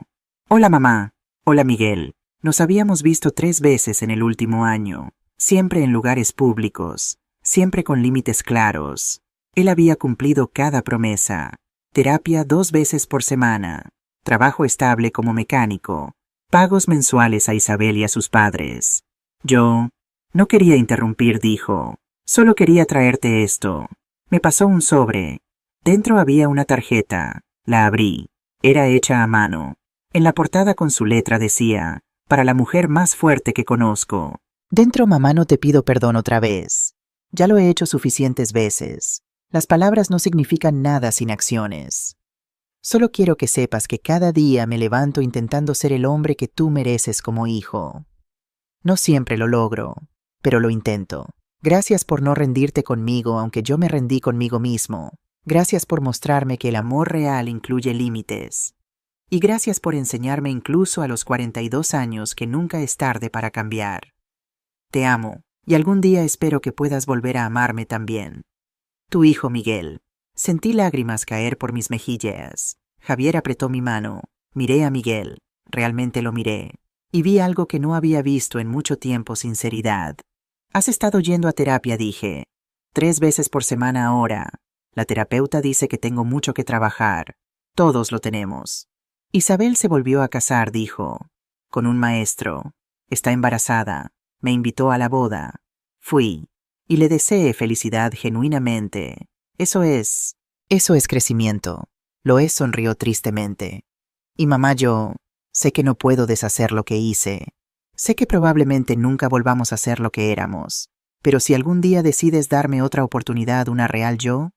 Hola, mamá. Hola, Miguel. Nos habíamos visto 3 veces en el último año, siempre en lugares públicos, siempre con límites claros. Él había cumplido cada promesa. Terapia 2 veces por semana, trabajo estable como mecánico, pagos mensuales a Isabel y a sus padres. Yo no quería interrumpir, dijo. Solo quería traerte esto. Me pasó un sobre. Dentro había una tarjeta. La abrí. Era hecha a mano. En la portada con su letra decía, para la mujer más fuerte que conozco. Dentro, mamá, no te pido perdón otra vez. Ya lo he hecho suficientes veces. Las palabras no significan nada sin acciones. Solo quiero que sepas que cada día me levanto intentando ser el hombre que tú mereces como hijo. No siempre lo logro, pero lo intento. Gracias por no rendirte conmigo, aunque yo me rendí conmigo mismo. Gracias por mostrarme que el amor real incluye límites. Y gracias por enseñarme incluso a los 42 años que nunca es tarde para cambiar. Te amo, y algún día espero que puedas volver a amarme también. Tu hijo Miguel. Sentí lágrimas caer por mis mejillas. Javier apretó mi mano. Miré a Miguel. Realmente lo miré. Y vi algo que no había visto en mucho tiempo: sinceridad. Has estado yendo a terapia, dije. 3 veces por semana ahora. La terapeuta dice que tengo mucho que trabajar. Todos lo tenemos. Isabel se volvió a casar, dijo. Con un maestro. Está embarazada. Me invitó a la boda. Fui. Y le deseé felicidad genuinamente. Eso es crecimiento. Lois sonrió tristemente. Y mamá, yo sé que no puedo deshacer lo que hice. Sé que probablemente nunca volvamos a ser lo que éramos. Pero si algún día decides darme otra oportunidad, una real yo,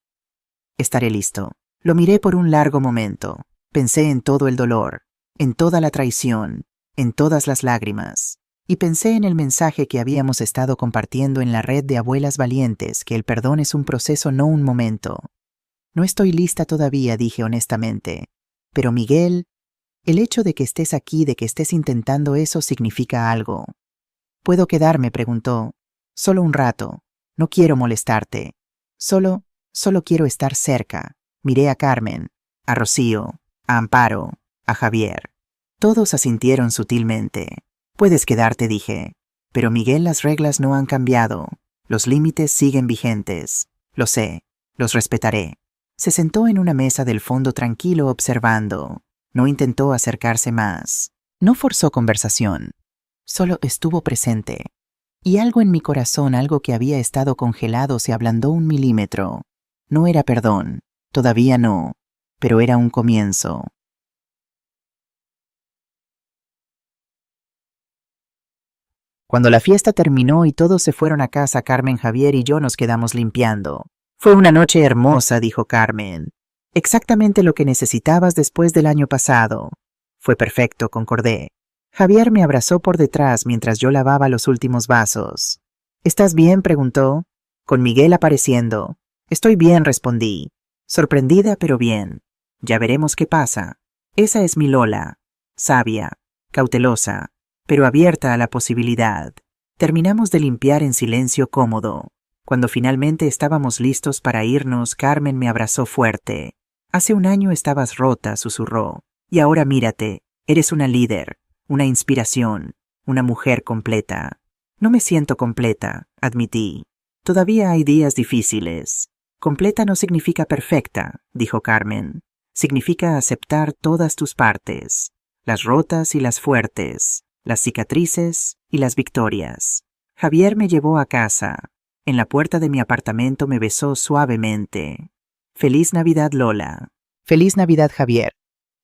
estaré listo. Lo miré por un largo momento. Pensé en todo el dolor, en toda la traición, en todas las lágrimas. Y pensé en el mensaje que habíamos estado compartiendo en la red de abuelas valientes, que el perdón es un proceso, no un momento. No estoy lista todavía, dije honestamente. Pero Miguel, el hecho de que estés aquí, de que estés intentando eso, significa algo. ¿Puedo quedarme?, preguntó. Solo un rato. No quiero molestarte. Solo quiero estar cerca. Miré a Carmen, a Rocío, a Amparo, a Javier. Todos asintieron sutilmente. Puedes quedarte, dije. Pero Miguel, las reglas no han cambiado. Los límites siguen vigentes. Lo sé. Los respetaré. Se sentó en una mesa del fondo tranquilo observando. No intentó acercarse más. No forzó conversación. Solo estuvo presente. Y algo en mi corazón, algo que había estado congelado, se ablandó 1 milímetro. No era perdón. Todavía no. Pero era un comienzo. Cuando la fiesta terminó y todos se fueron a casa, Carmen, Javier y yo nos quedamos limpiando. Fue una noche hermosa, dijo Carmen. Exactamente lo que necesitabas después del año pasado. Fue perfecto, concordé. Javier me abrazó por detrás mientras yo lavaba los últimos vasos. ¿Estás bien?, preguntó, con Miguel apareciendo. Estoy bien, respondí. Sorprendida, pero bien. Ya veremos qué pasa. Esa es mi Lola. Sabia, cautelosa, pero abierta a la posibilidad. Terminamos de limpiar en silencio cómodo. Cuando finalmente estábamos listos para irnos, Carmen me abrazó fuerte. Hace 1 año estabas rota, susurró. Y ahora mírate, eres una líder, una inspiración, una mujer completa. No me siento completa, admití. Todavía hay días difíciles. Completa no significa perfecta, dijo Carmen. Significa aceptar todas tus partes, las rotas y las fuertes, las cicatrices y las victorias. Javier me llevó a casa. En la puerta de mi apartamento me besó suavemente. Feliz Navidad, Lola. Feliz Navidad, Javier.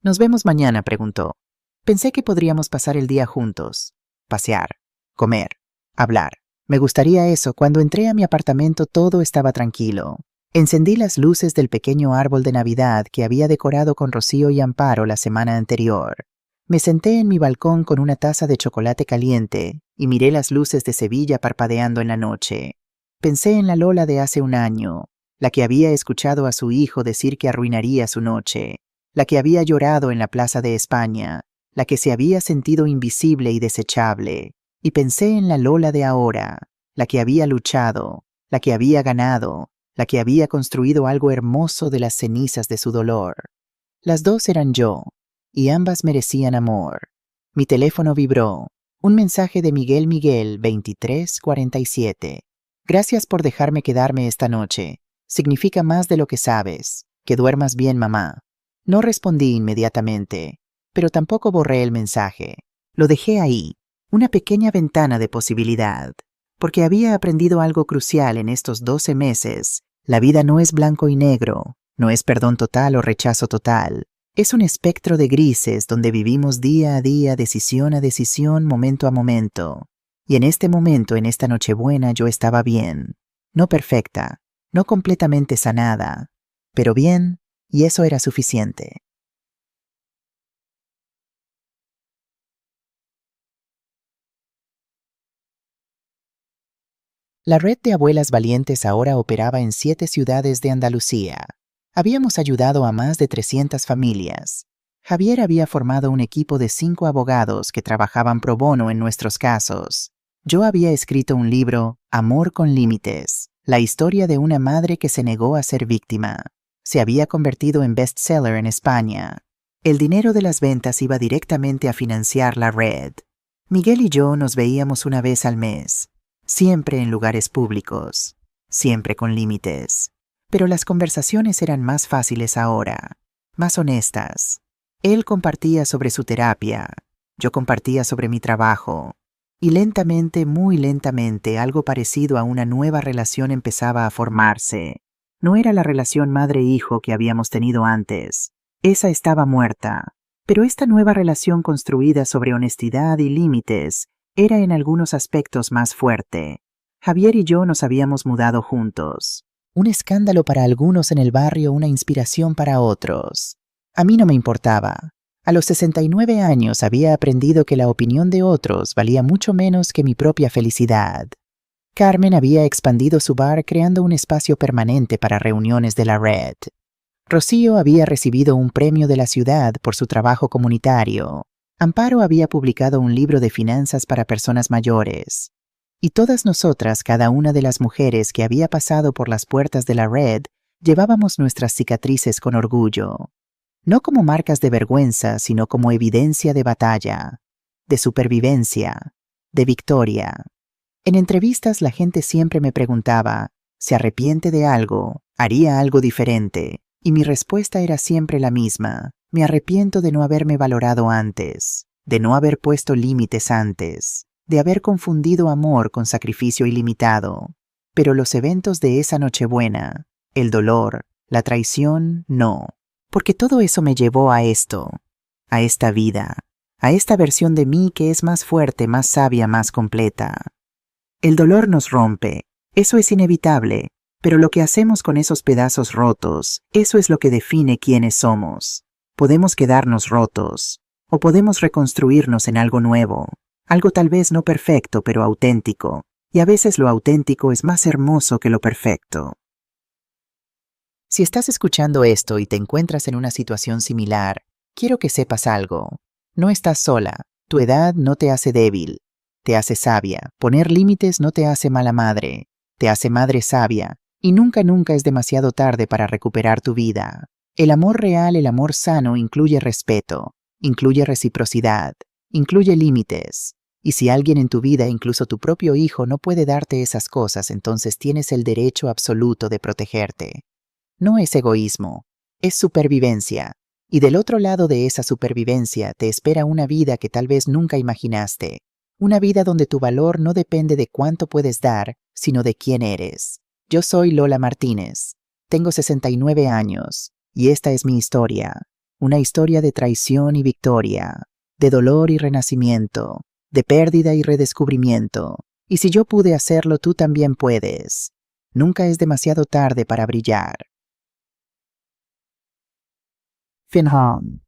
¿Nos vemos mañana?, preguntó. Pensé que podríamos pasar el día juntos. Pasear, comer, hablar. Me gustaría eso. Cuando entré a mi apartamento todo estaba tranquilo. Encendí las luces del pequeño árbol de Navidad que había decorado con Rocío y Amparo la semana anterior. Me senté en mi balcón con una taza de chocolate caliente y miré las luces de Sevilla parpadeando en la noche. Pensé en la Lola de hace 1 año, la que había escuchado a su hijo decir que arruinaría su noche, la que había llorado en la Plaza de España, la que se había sentido invisible y desechable. Y pensé en la Lola de ahora, la que había luchado, la que había ganado, la que había construido algo hermoso de las cenizas de su dolor. Las dos eran yo, y ambas merecían amor. Mi teléfono vibró. Un mensaje de Miguel 2347. Gracias por dejarme quedarme esta noche. Significa más de lo que sabes. Que duermas bien, mamá. No respondí inmediatamente, pero tampoco borré el mensaje. Lo dejé ahí, una pequeña ventana de posibilidad, porque había aprendido algo crucial en estos 12 meses. La vida no es blanco y negro, no es perdón total o rechazo total. Es un espectro de grises donde vivimos día a día, decisión a decisión, momento a momento. Y en este momento, en esta Nochebuena, yo estaba bien. No perfecta, no completamente sanada, pero bien, y eso era suficiente. La red de abuelas valientes ahora operaba en 7 ciudades de Andalucía. Habíamos ayudado a más de 300 familias. Javier había formado un equipo de 5 abogados que trabajaban pro bono en nuestros casos. Yo había escrito un libro, Amor con Límites, la historia de una madre que se negó a ser víctima. Se había convertido en bestseller en España. El dinero de las ventas iba directamente a financiar la red. Miguel y yo nos veíamos una vez al mes. siempre en lugares públicos, siempre con límites. Pero las conversaciones eran más fáciles ahora, más honestas. Él compartía sobre su terapia, yo compartía sobre mi trabajo, y lentamente, muy lentamente, algo parecido a una nueva relación empezaba a formarse. No era la relación madre-hijo que habíamos tenido antes. Esa estaba muerta. Pero esta nueva relación construida sobre honestidad y límites era en algunos aspectos más fuerte. Javier y yo nos habíamos mudado juntos. Un escándalo para algunos en el barrio, una inspiración para otros. A mí no me importaba. A los 69 años había aprendido que la opinión de otros valía mucho menos que mi propia felicidad. Carmen había expandido su bar creando un espacio permanente para reuniones de la red. Rocío había recibido un premio de la ciudad por su trabajo comunitario. Amparo había publicado un libro de finanzas para personas mayores. Y todas nosotras, cada una de las mujeres que había pasado por las puertas de la red, llevábamos nuestras cicatrices con orgullo. No como marcas de vergüenza, sino como evidencia de batalla, de supervivencia, de victoria. En entrevistas la gente siempre me preguntaba, ¿se arrepiente de algo? ¿Haría algo diferente? Y mi respuesta era siempre la misma. Me arrepiento de no haberme valorado antes, de no haber puesto límites antes, de haber confundido amor con sacrificio ilimitado. Pero los eventos de esa Nochebuena, el dolor, la traición, no. Porque todo eso me llevó a esto, a esta vida, a esta versión de mí que es más fuerte, más sabia, más completa. El dolor nos rompe, eso es inevitable, pero lo que hacemos con esos pedazos rotos, eso es lo que define quiénes somos. Podemos quedarnos rotos, o podemos reconstruirnos en algo nuevo, algo tal vez no perfecto, pero auténtico, y a veces lo auténtico es más hermoso que lo perfecto. Si estás escuchando esto y te encuentras en una situación similar, quiero que sepas algo. No estás sola, tu edad no te hace débil, te hace sabia. Poner límites no te hace mala madre, te hace madre sabia, y nunca es demasiado tarde para recuperar tu vida. El amor real, el amor sano incluye respeto, incluye reciprocidad, incluye límites. Y si alguien en tu vida, incluso tu propio hijo, no puede darte esas cosas, entonces tienes el derecho absoluto de protegerte. No es egoísmo, es supervivencia. Y del otro lado de esa supervivencia te espera una vida que tal vez nunca imaginaste. Una vida donde tu valor no depende de cuánto puedes dar, sino de quién eres. Yo soy Lola Martínez. Tengo 69 años. Y esta es mi historia. Una historia de traición y victoria, de dolor y renacimiento, de pérdida y redescubrimiento. Y si yo pude hacerlo, tú también puedes. Nunca es demasiado tarde para brillar. Fin Hong.